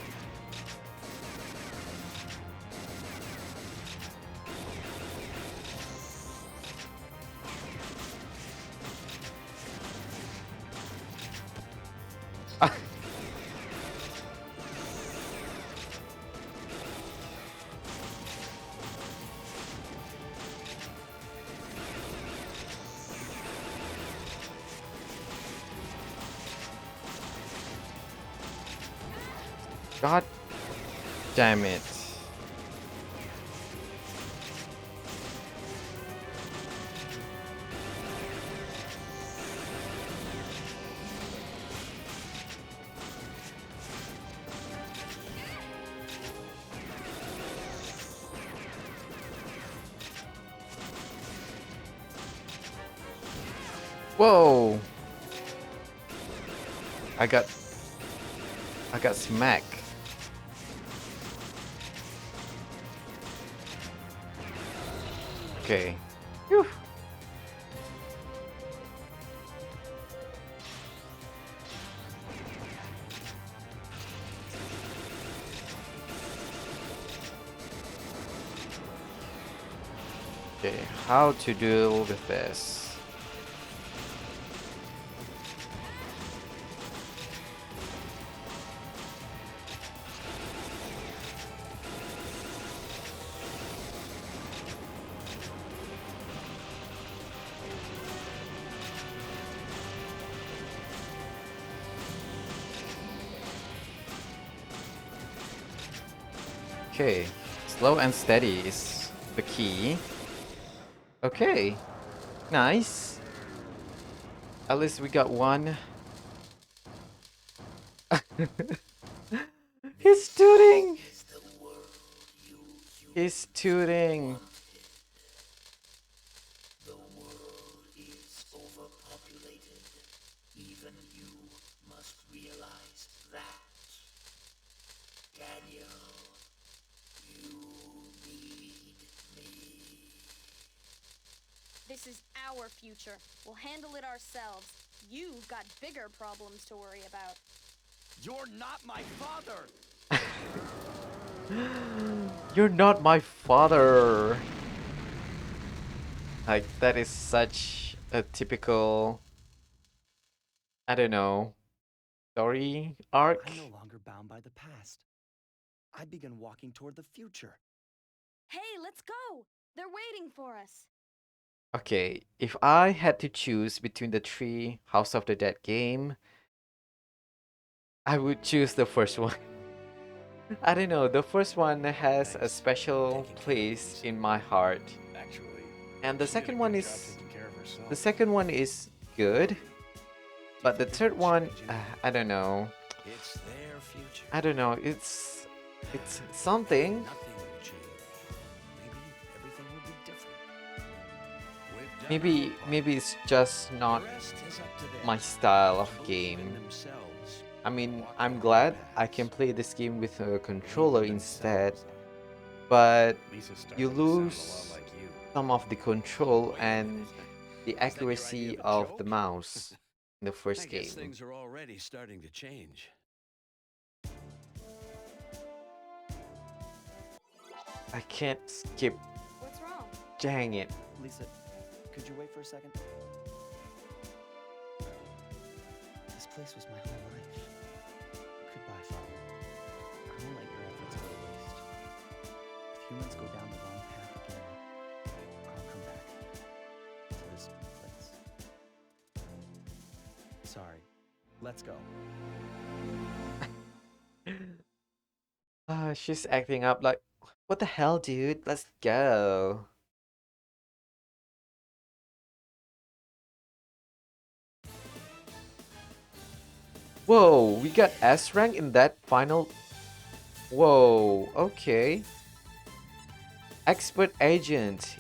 God damn it. Whoa! I got smacked. Okay. Phew. Okay, how to deal with this? Okay, slow and steady is the key. Okay, nice. At least we got one. He's tooting! He's tooting! This is our future. We'll handle it ourselves. You've got bigger problems to worry about. You're not my father! You're not my father! Like, that is such a typical, I don't know, story arc. I'm no longer bound by the past. I begin walking toward the future. Hey, let's go! They're waiting for us. Okay, if I had to choose between the three House of the Dead game, I would choose the first one. I don't know, the first one has a Thanks special for taking care of place Lisa. in my heart. Actually, And the she did a second good one job is taking care of herself. the second one is good, but the third one, I don't know. It's their future. I don't know. It's something. Nothing will change. Maybe everything will be different. We've done Maybe our part. maybe it's just not The rest is up to them. my style of To believe in game. themselves. I mean, Walk I'm their glad own I can paths. play this game with a Believe in controller instead, themselves. but Lisa's starting you to sound a lot lose like you. some of the control Wait a and minute. the Is that your idea accuracy of a of the joke? mouse in the I first guess game. things are already starting to change. I can't skip. What's wrong? Dang it. Lisa, could you wait for a second? This place was my whole life. Goodbye, Father. I won't let your efforts go to waste. If humans go down the wrong path again, I'll come back to this place. Sorry. Let's go. She's acting up like, what the hell, dude? Let's go. Whoa, we got S rank in that final. Whoa, okay. Expert agent.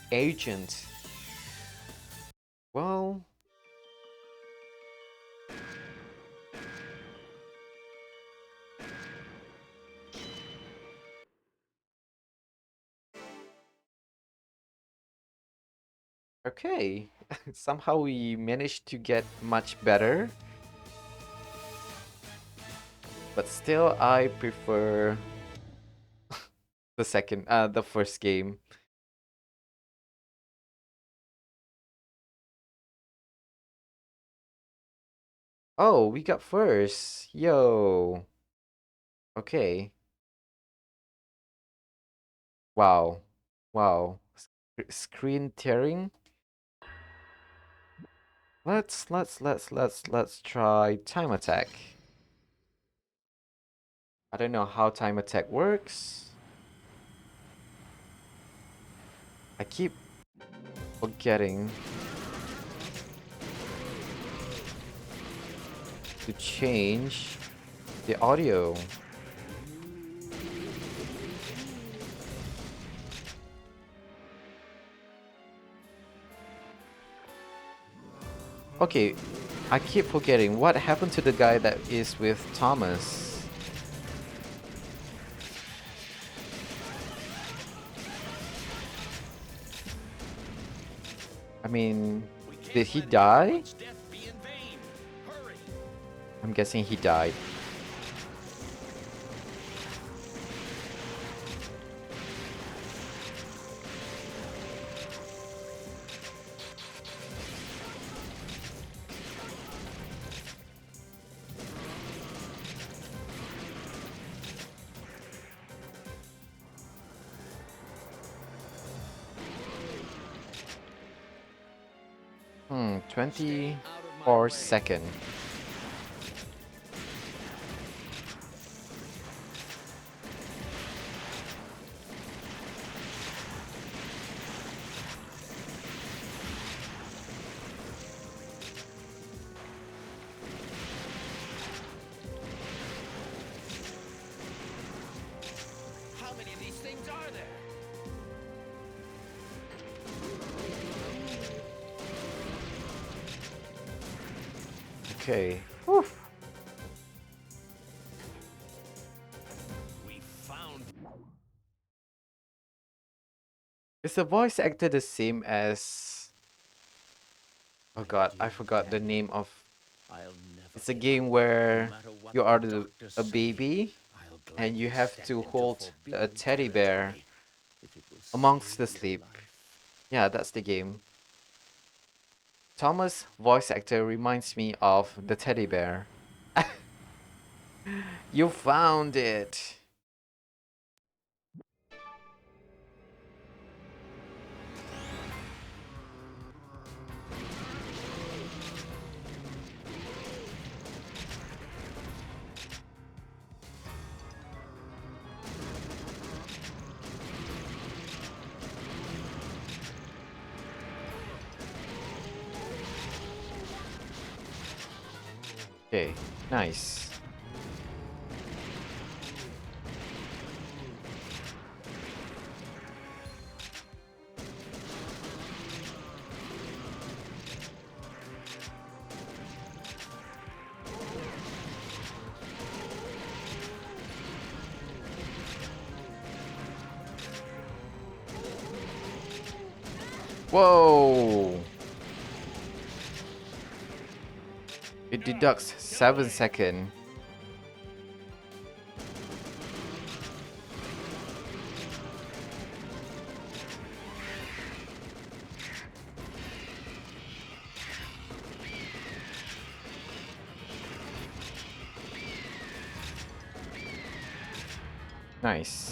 Well, okay. Somehow we managed to get much better. But still, I prefer the first game. Oh, we got first. Yo. Okay. Wow. Wow. Screen tearing. Let's try time attack. I don't know how time attack works. I keep forgetting to change the audio. Okay, I keep forgetting what happened to the guy that is with Thomas. I mean, We can't did he let die? anyone's death be in vain. Hurry! I'm guessing he died. Stay out of my 24 way. second. How many of these things are there? Okay. Whew. We found. Is the voice actor the same as... Oh god, I forgot the name of... I'll never It's a give game up, where no matter what you are the doctors a say. baby I'll and you gladly have step to into hold a forbidden teddy bear territory if it will amongst the save your sleep. life. Yeah, that's the game. Thomas' voice actor reminds me of the teddy bear. You found it! Okay, nice. Whoa! It deducts 7 seconds. Nice.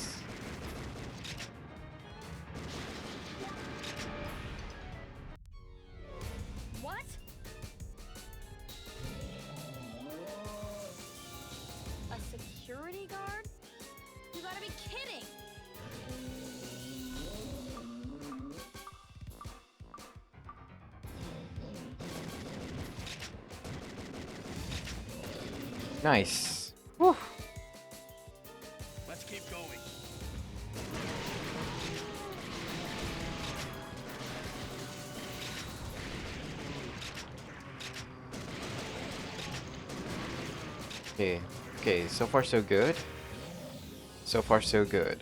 What? A security guard? You gotta be kidding! Nice. Whew. Let's keep going. Okay, okay, so far so good. So far so good.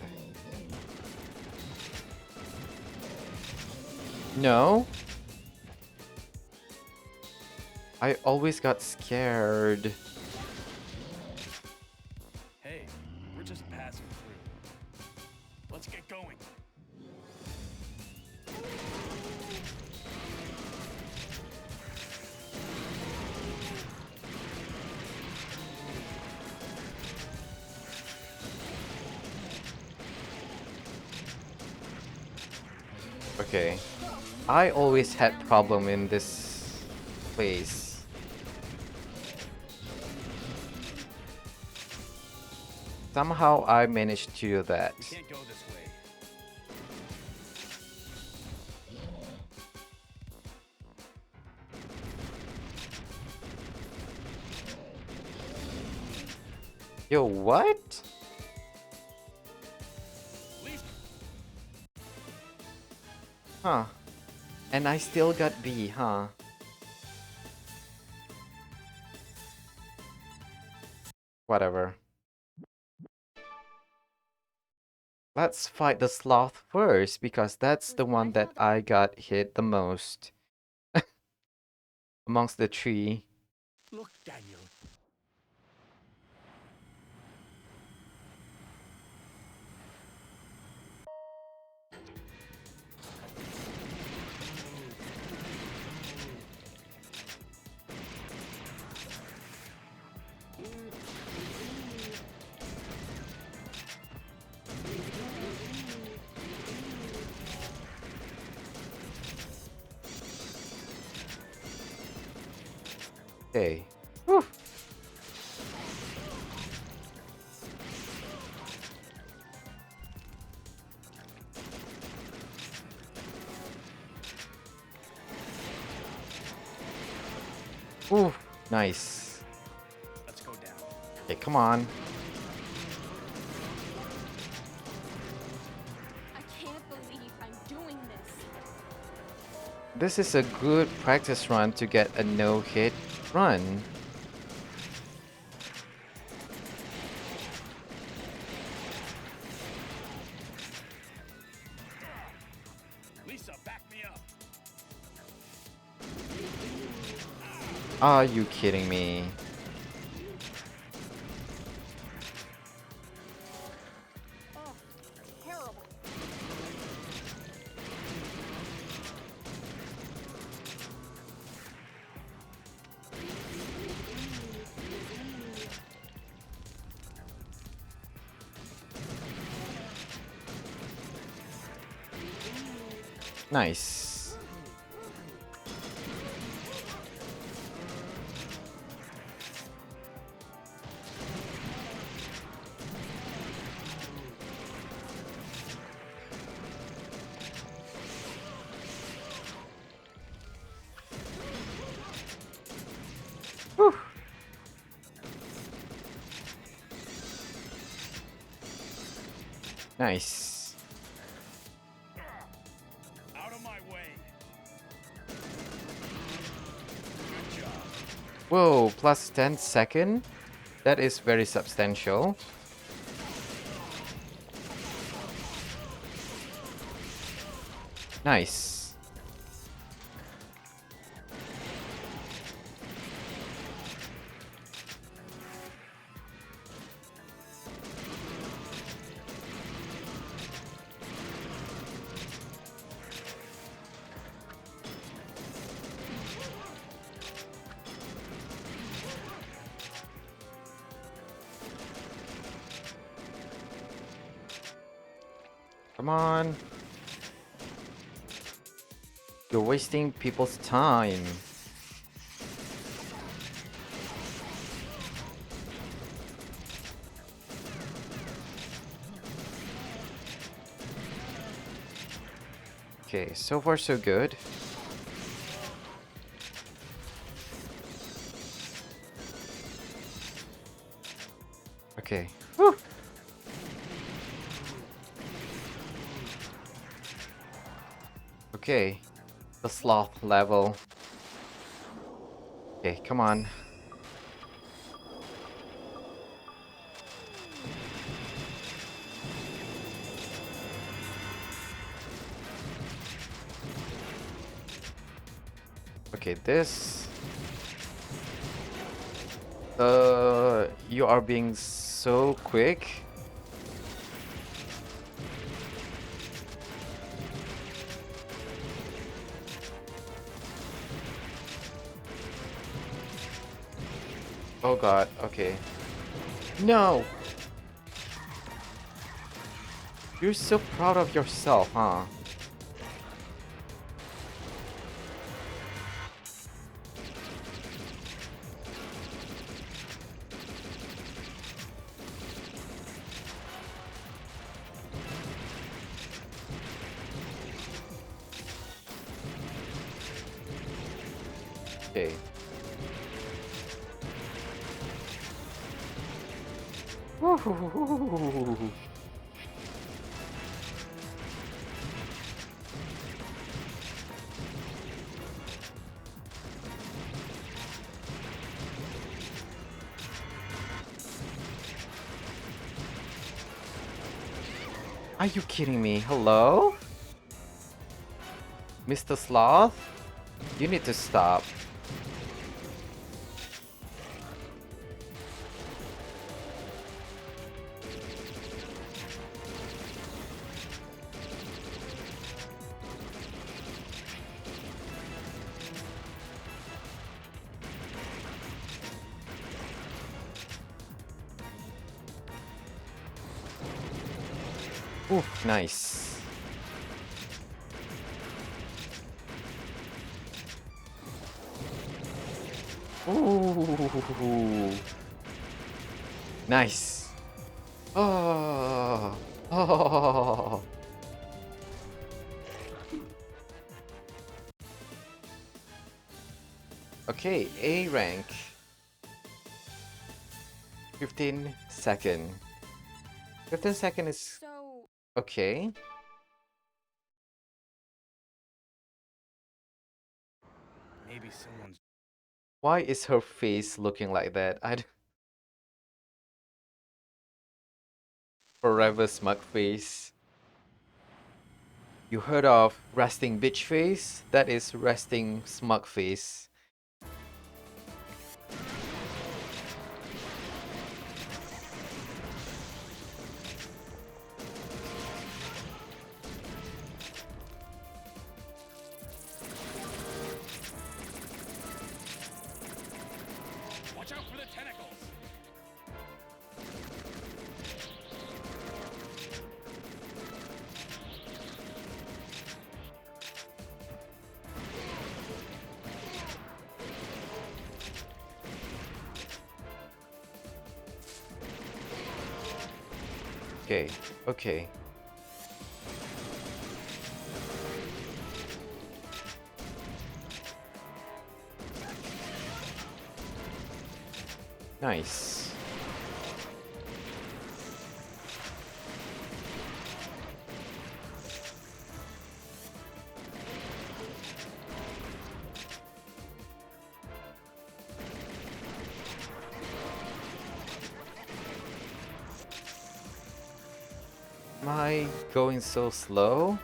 No? I always got scared. Hey, we're just passing through. Let's get going. Okay. I always had problem in this place. Somehow I managed to do that. We can't go this way. Yo, what? Leave. Huh. And I still got B, huh? Whatever. Let's fight the sloth first because that's the Was one my that father- I got hit the most amongst the tree. Look, Daniel. Okay. Whew. Ooh, nice. Let's go down. Okay, come on. I can't believe I'm doing this. This is a good practice run to get a no-hit run. Lisa, back me up. Are you kidding me? Oh, terrible. Nice. Whew. Nice. Out of my way. Good job. Whoa, plus 10 second? That is very substantial. Nice. Come on. You're wasting people's time. Okay, so far so good. Okay. Whew. Okay. The sloth level. Okay, come on. Okay, this. You are being so quick. Oh god, okay. No! You're so proud of yourself, huh? Okay. Woo-hoo-hoo-hoo-hoo-hoo-hoo. Are you kidding me? Hello? Mr. Sloth? You need to stop. Ooh, nice. Ooh. Nice. Oh. Oh. Okay, A rank. 15 second. 15 second is So, okay. Maybe someone's. Why is her face looking like that? Forever smug face. You heard of resting bitch face? That is resting smug face. Watch out for the tentacles! Okay, okay. Nice. Am I going so slow?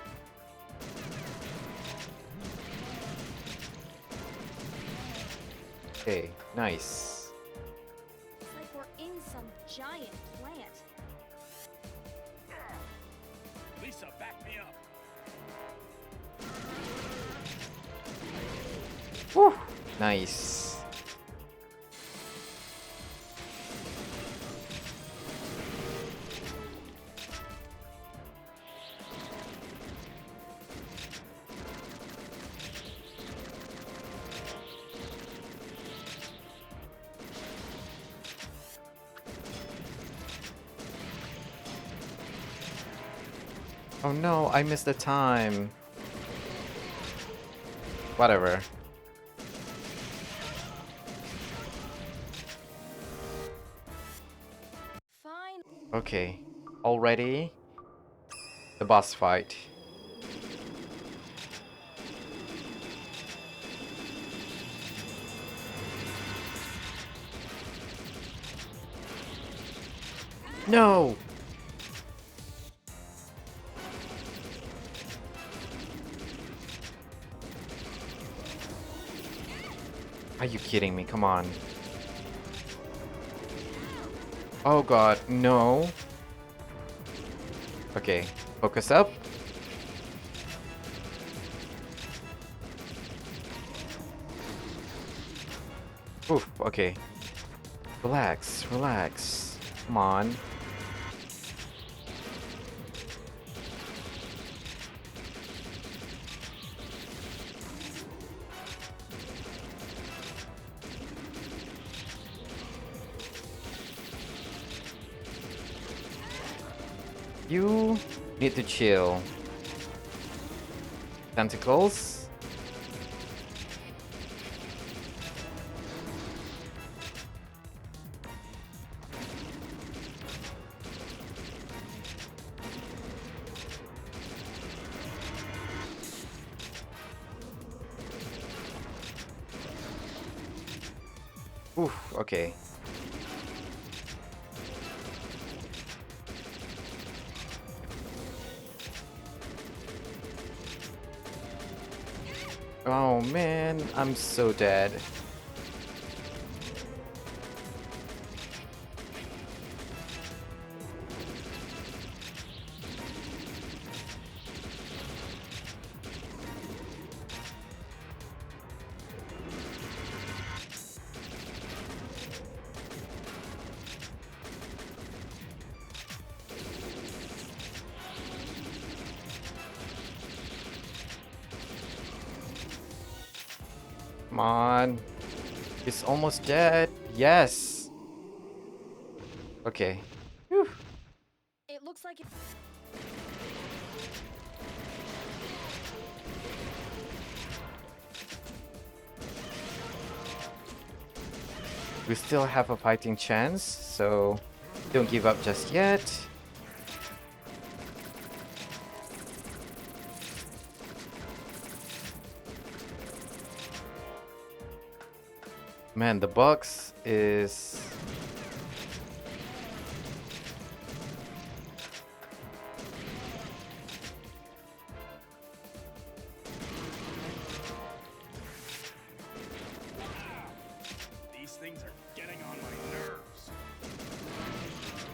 Okay, nice. it's like we're in some giant plant. Lisa, back me up! Woo! Nice. Oh no, I missed the time. Whatever. Fine. Okay. Already? The boss fight. No! Are you kidding me? Come on. Oh god, no. Okay, focus up. Oof, okay. Relax, relax. Come on. You need to chill. Tentacles. Oof, okay. Oh man, I'm so dead. Come on. He's almost dead. Yes. Okay. Whew. It looks like it. We still have a fighting chance, so don't give up just yet. Man, the box is... These things are getting on my nerves.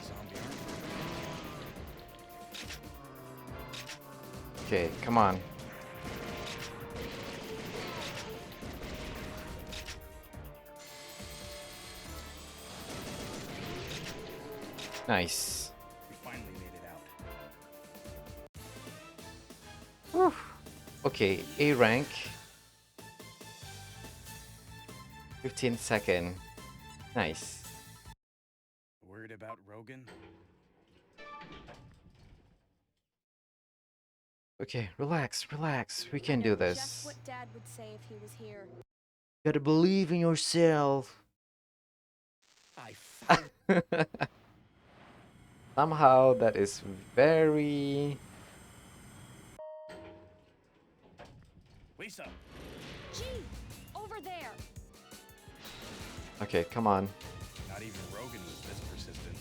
Zombie armor. Okay, come on. Nice. We finally made it out. Whew. Okay, A rank. 15-second. Nice. Worried about Rogan? Okay, relax, relax. We can I do know this. Just what Dad would say if he was here. Gotta believe in yourself. I found Somehow that is very... Lisa! Gee, over there. Okay, come on. Not even Rogan was this persistent.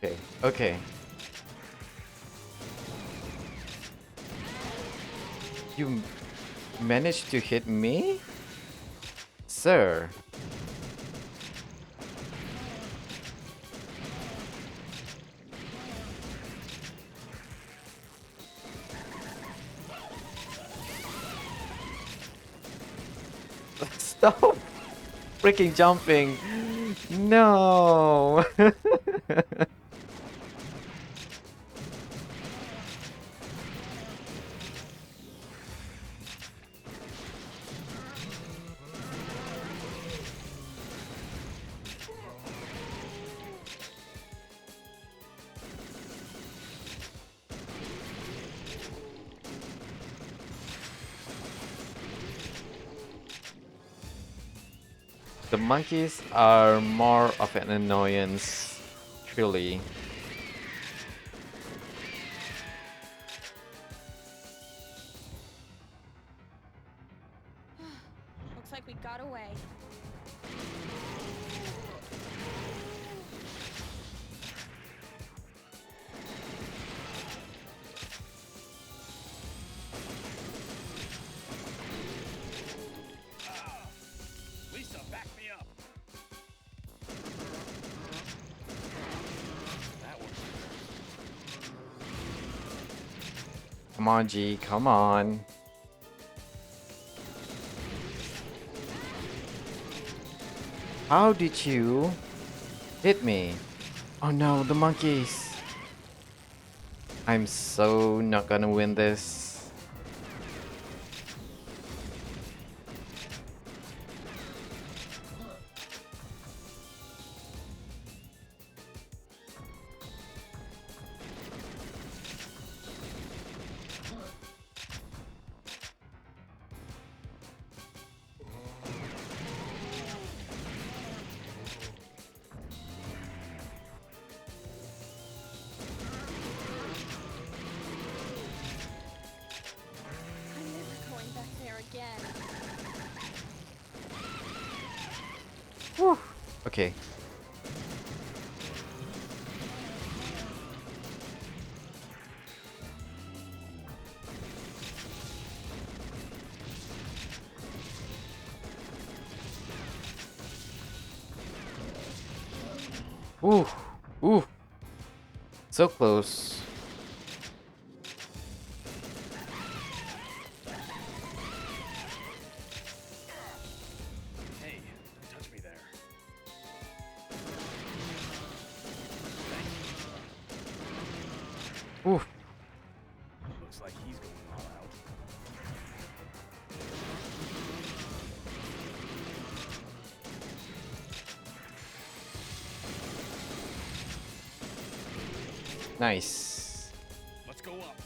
Okay, okay. You managed to hit me? Sir. Stop freaking jumping. No. The monkeys are more of an annoyance, truly. Looks like we got away. Lisa, back me up! That was... Come on, G, come on. How did you hit me? Oh no, the monkeys. I'm so not gonna win this. Whew. Okay. Ooh. Ooh. So close. Hey, don't touch me there. Ooh. Looks like he's going all out. Nice. Let's go up.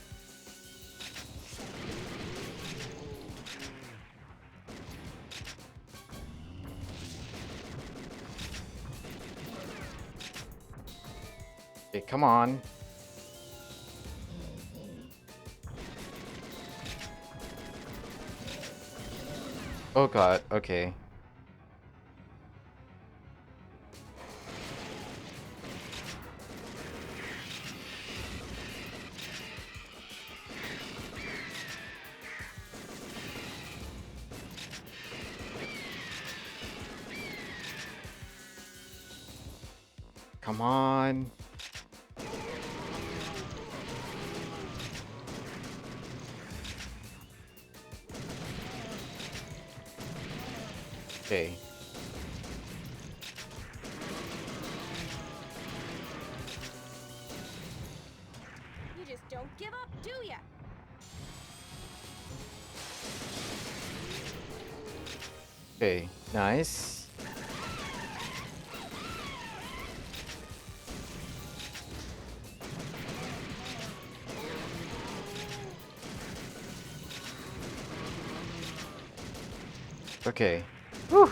Okay, come on. Oh god, okay. Come on. Okay. You just don't give up, do ya? Okay, nice. Okay. Whew.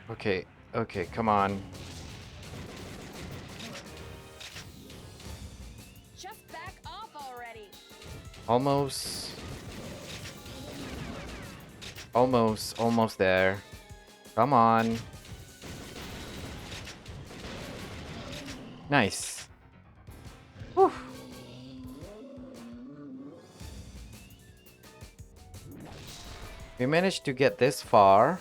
Okay, okay, come on. Just back off already. Almost. Almost there. Come on. Nice. Whew. We managed to get this far.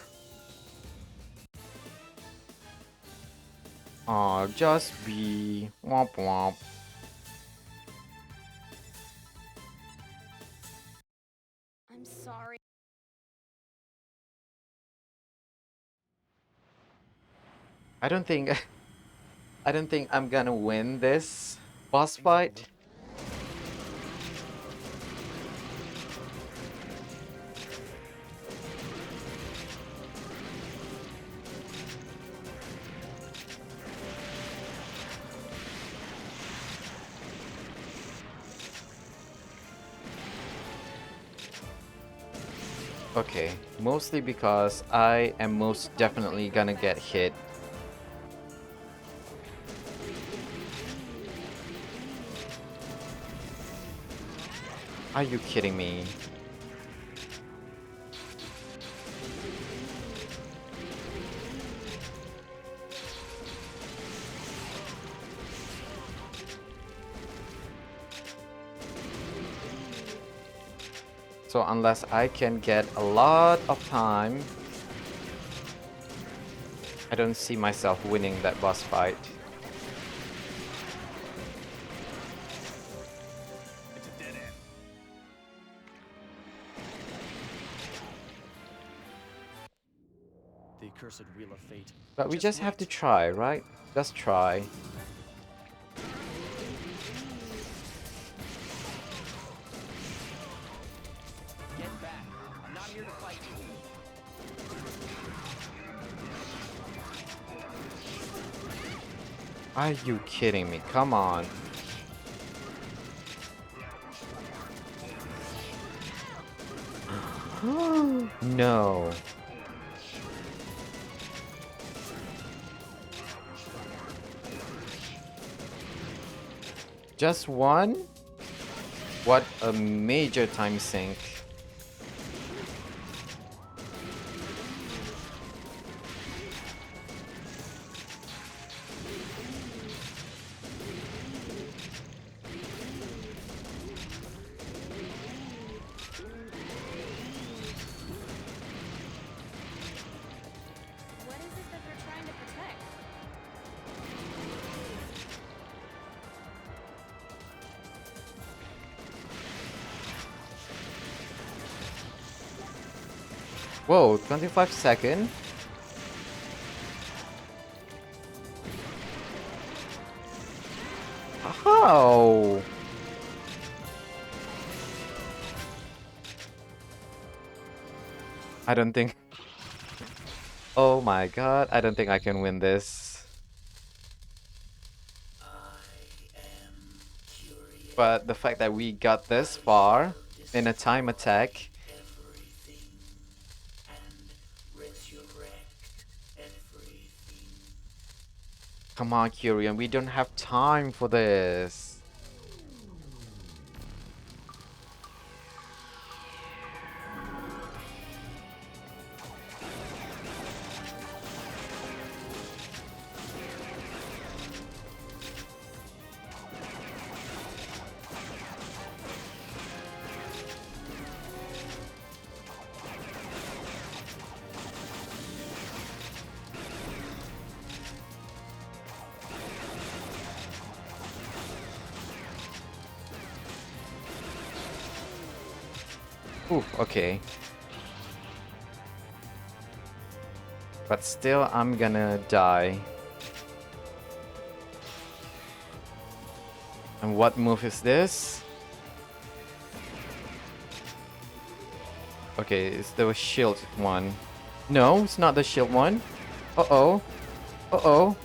Aw, just be. Womp womp. I'm sorry. I don't think I don't think I'm gonna win this boss fight. Okay, mostly because I am most definitely gonna get hit. Are you kidding me? So unless I can get a lot of time, I don't see myself winning that boss fight. It's a dead end. The accursed wheel of fate. But we just have to try, right? Just try. Get back. I'm not here to fight you. Are you kidding me? Come on. No. Just one? What a major time sink. What is it that they're trying to protect? Whoa, 25 seconds? How? I don't think... Oh my god, I don't think I can win this. But the fact that we got this far in a time attack... Come on, Kyrian, we don't have time for this. Ooh, okay. But still, I'm gonna die. And what move is this? Okay, it's the shield one. No, it's not the shield one. Uh-oh. Uh-oh.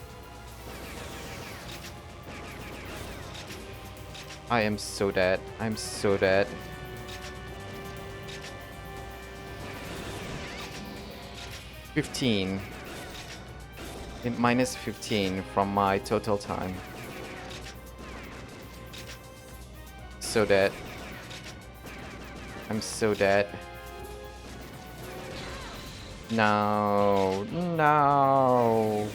I am so dead. I'm so dead. -15. In -15 from my total time. So dead. I'm so dead. No. No.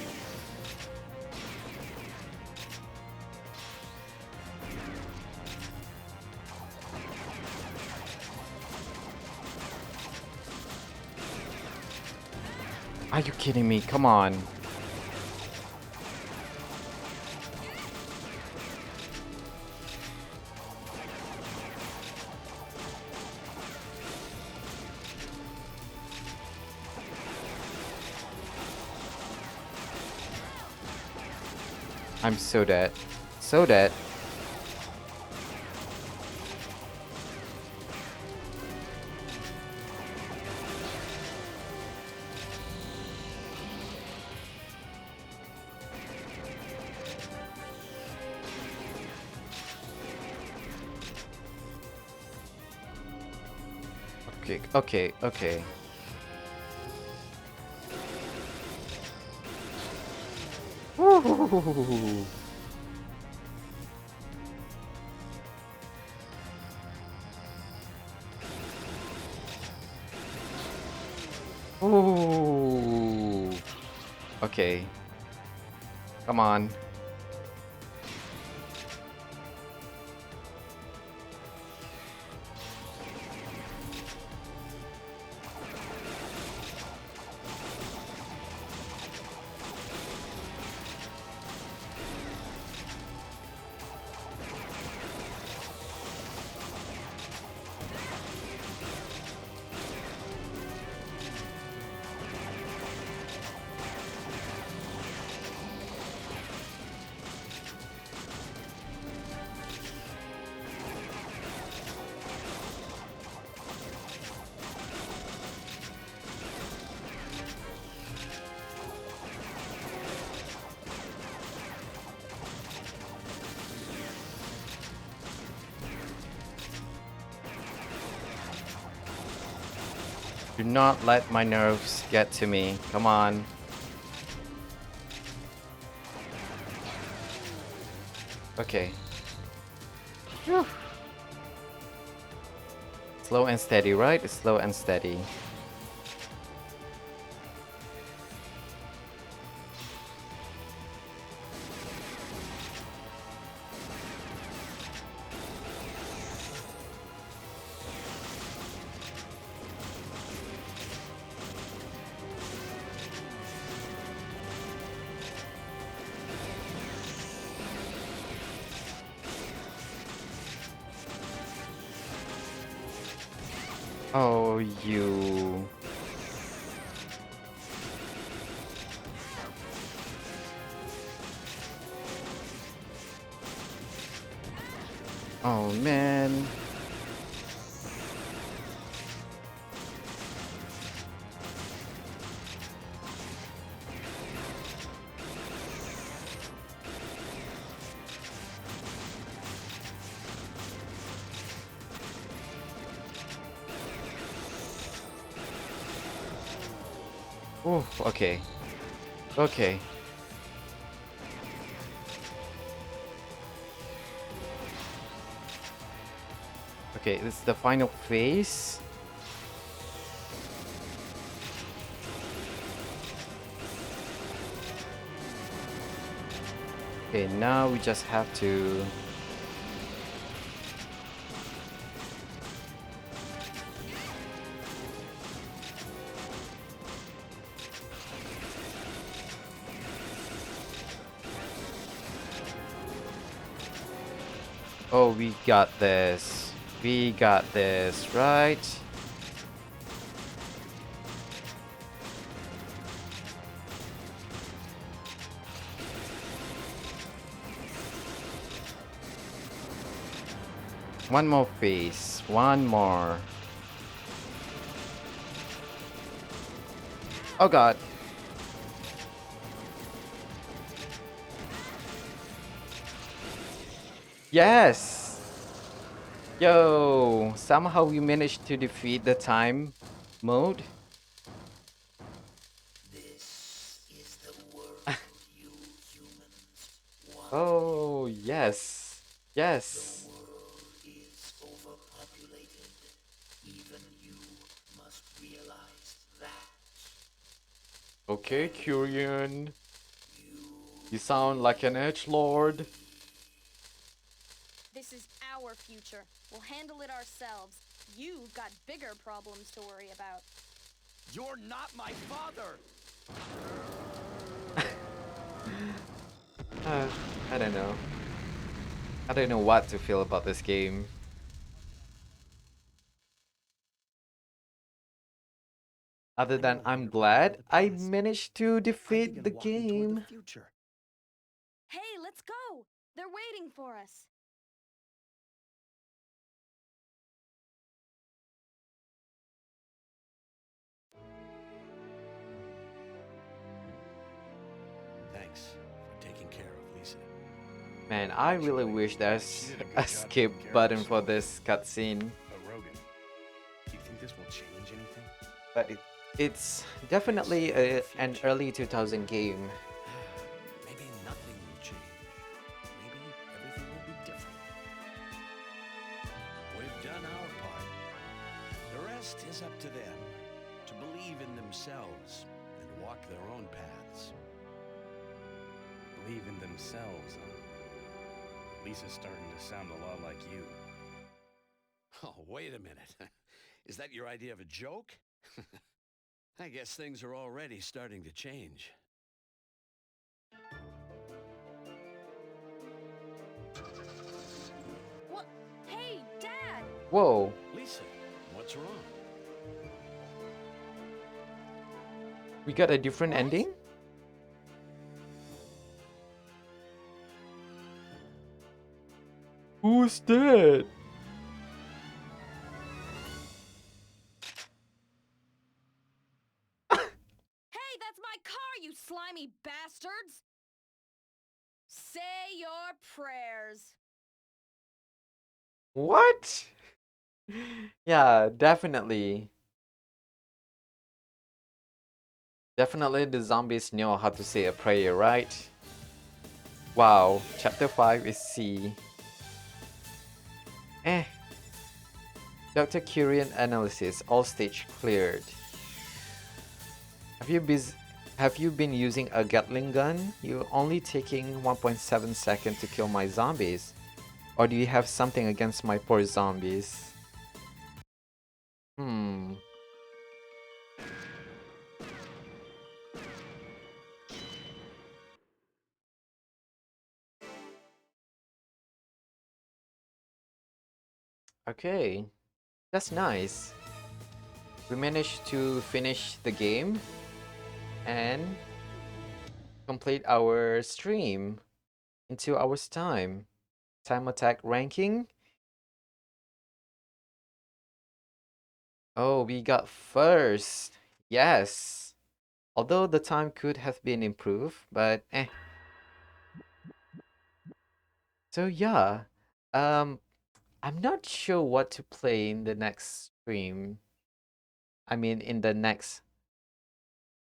Are you kidding me? Come on. I'm so dead. So dead. Okay, okay, okay. Woo. Ooh. Okay. Come on. Do not let my nerves get to me. Come on. Okay. Whew. Slow and steady, right? Slow and steady. Oh, you. Oh, man. Oh, okay. Okay. Okay, this is the final phase. Okay, now we just have to... Oh, we got this. We got this, right? One more phase. One more. Oh god. Yes! Yo! Somehow we managed to defeat the time mode. Oh, yes. Yes. Okay, Kyrian. You sound like an edgelord. This is our future. We'll handle it ourselves. You've got bigger problems to worry about. You're not my father! I don't know. I don't know what to feel about this game. Other than know I'm you're glad the I past. managed to I defeat begin the walking toward the game. future. Hey, let's go! They're waiting for us. Thanks for taking care of Lisa. Man, I really Actually, wish she there's did a good a job skip taking care of button for herself. this cutscene. Rogan, do you think this will change anything? But it's definitely an early 2000 game. Maybe nothing will change. Maybe everything will be different. We've done our part. The rest is up to them to believe in themselves and walk their own paths. Believe in themselves, huh? Lisa's starting to sound a lot like you. Oh, wait a minute. Is that your idea of a joke? I guess things are already starting to change. What? Hey, Dad! Whoa. Lisa, what's wrong? We got a different What? ending? Who's that? Hey, that's my car, you slimy bastards! Say your prayers. What? Yeah, definitely. Definitely the zombies know how to say a prayer, right? Wow, chapter 5 is C. Eh. Dr. Curian analysis, all stage cleared. Have you been using a Gatling gun? You're only taking 1.7 seconds to kill my zombies. Or do you have something against my poor zombies? Hmm. Okay. That's nice. We managed to finish the game and complete our stream in 2 hours time. Time attack ranking. Oh, we got first. Yes. Although the time could have been improved, but eh. So yeah. Um I'm not sure what to play in the next stream. I mean in the next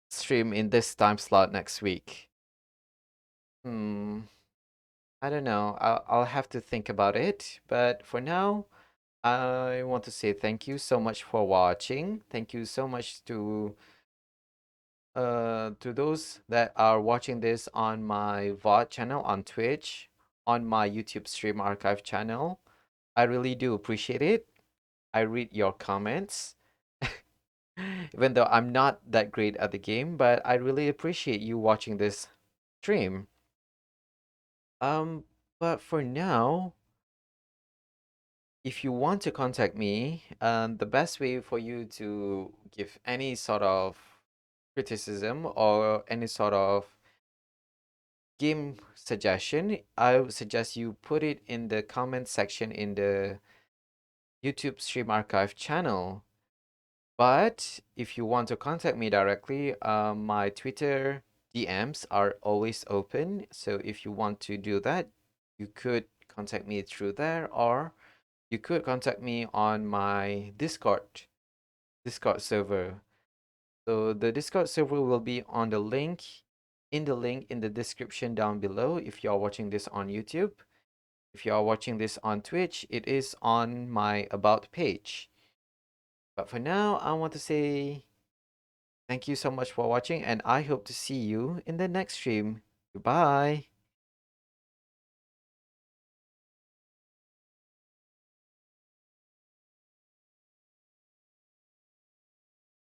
stream in this time slot next week. Hmm. I don't know. I'll have to think about it. But for now, I want to say thank you so much for watching. Thank you so much to those that are watching this on my VOD channel on Twitch, on my YouTube stream archive channel. I really do appreciate it. I read your comments. Even though I'm not that great at the game, but I really appreciate you watching this stream. Um, but for now, if you want to contact me, the best way for you to give any sort of criticism or any sort of game suggestion, I would suggest you put it in the comment section in the YouTube Stream Archive channel. But if you want to contact me directly, my Twitter DMs are always open. So if you want to do that, you could contact me through there, or you could contact me on my Discord server. So the Discord server will be on the link in the description down below if you are watching this on YouTube. If you are watching this on Twitch, it is on my about page. But for now, I want to say thank you so much for watching, and I hope to see you in the next stream. Goodbye.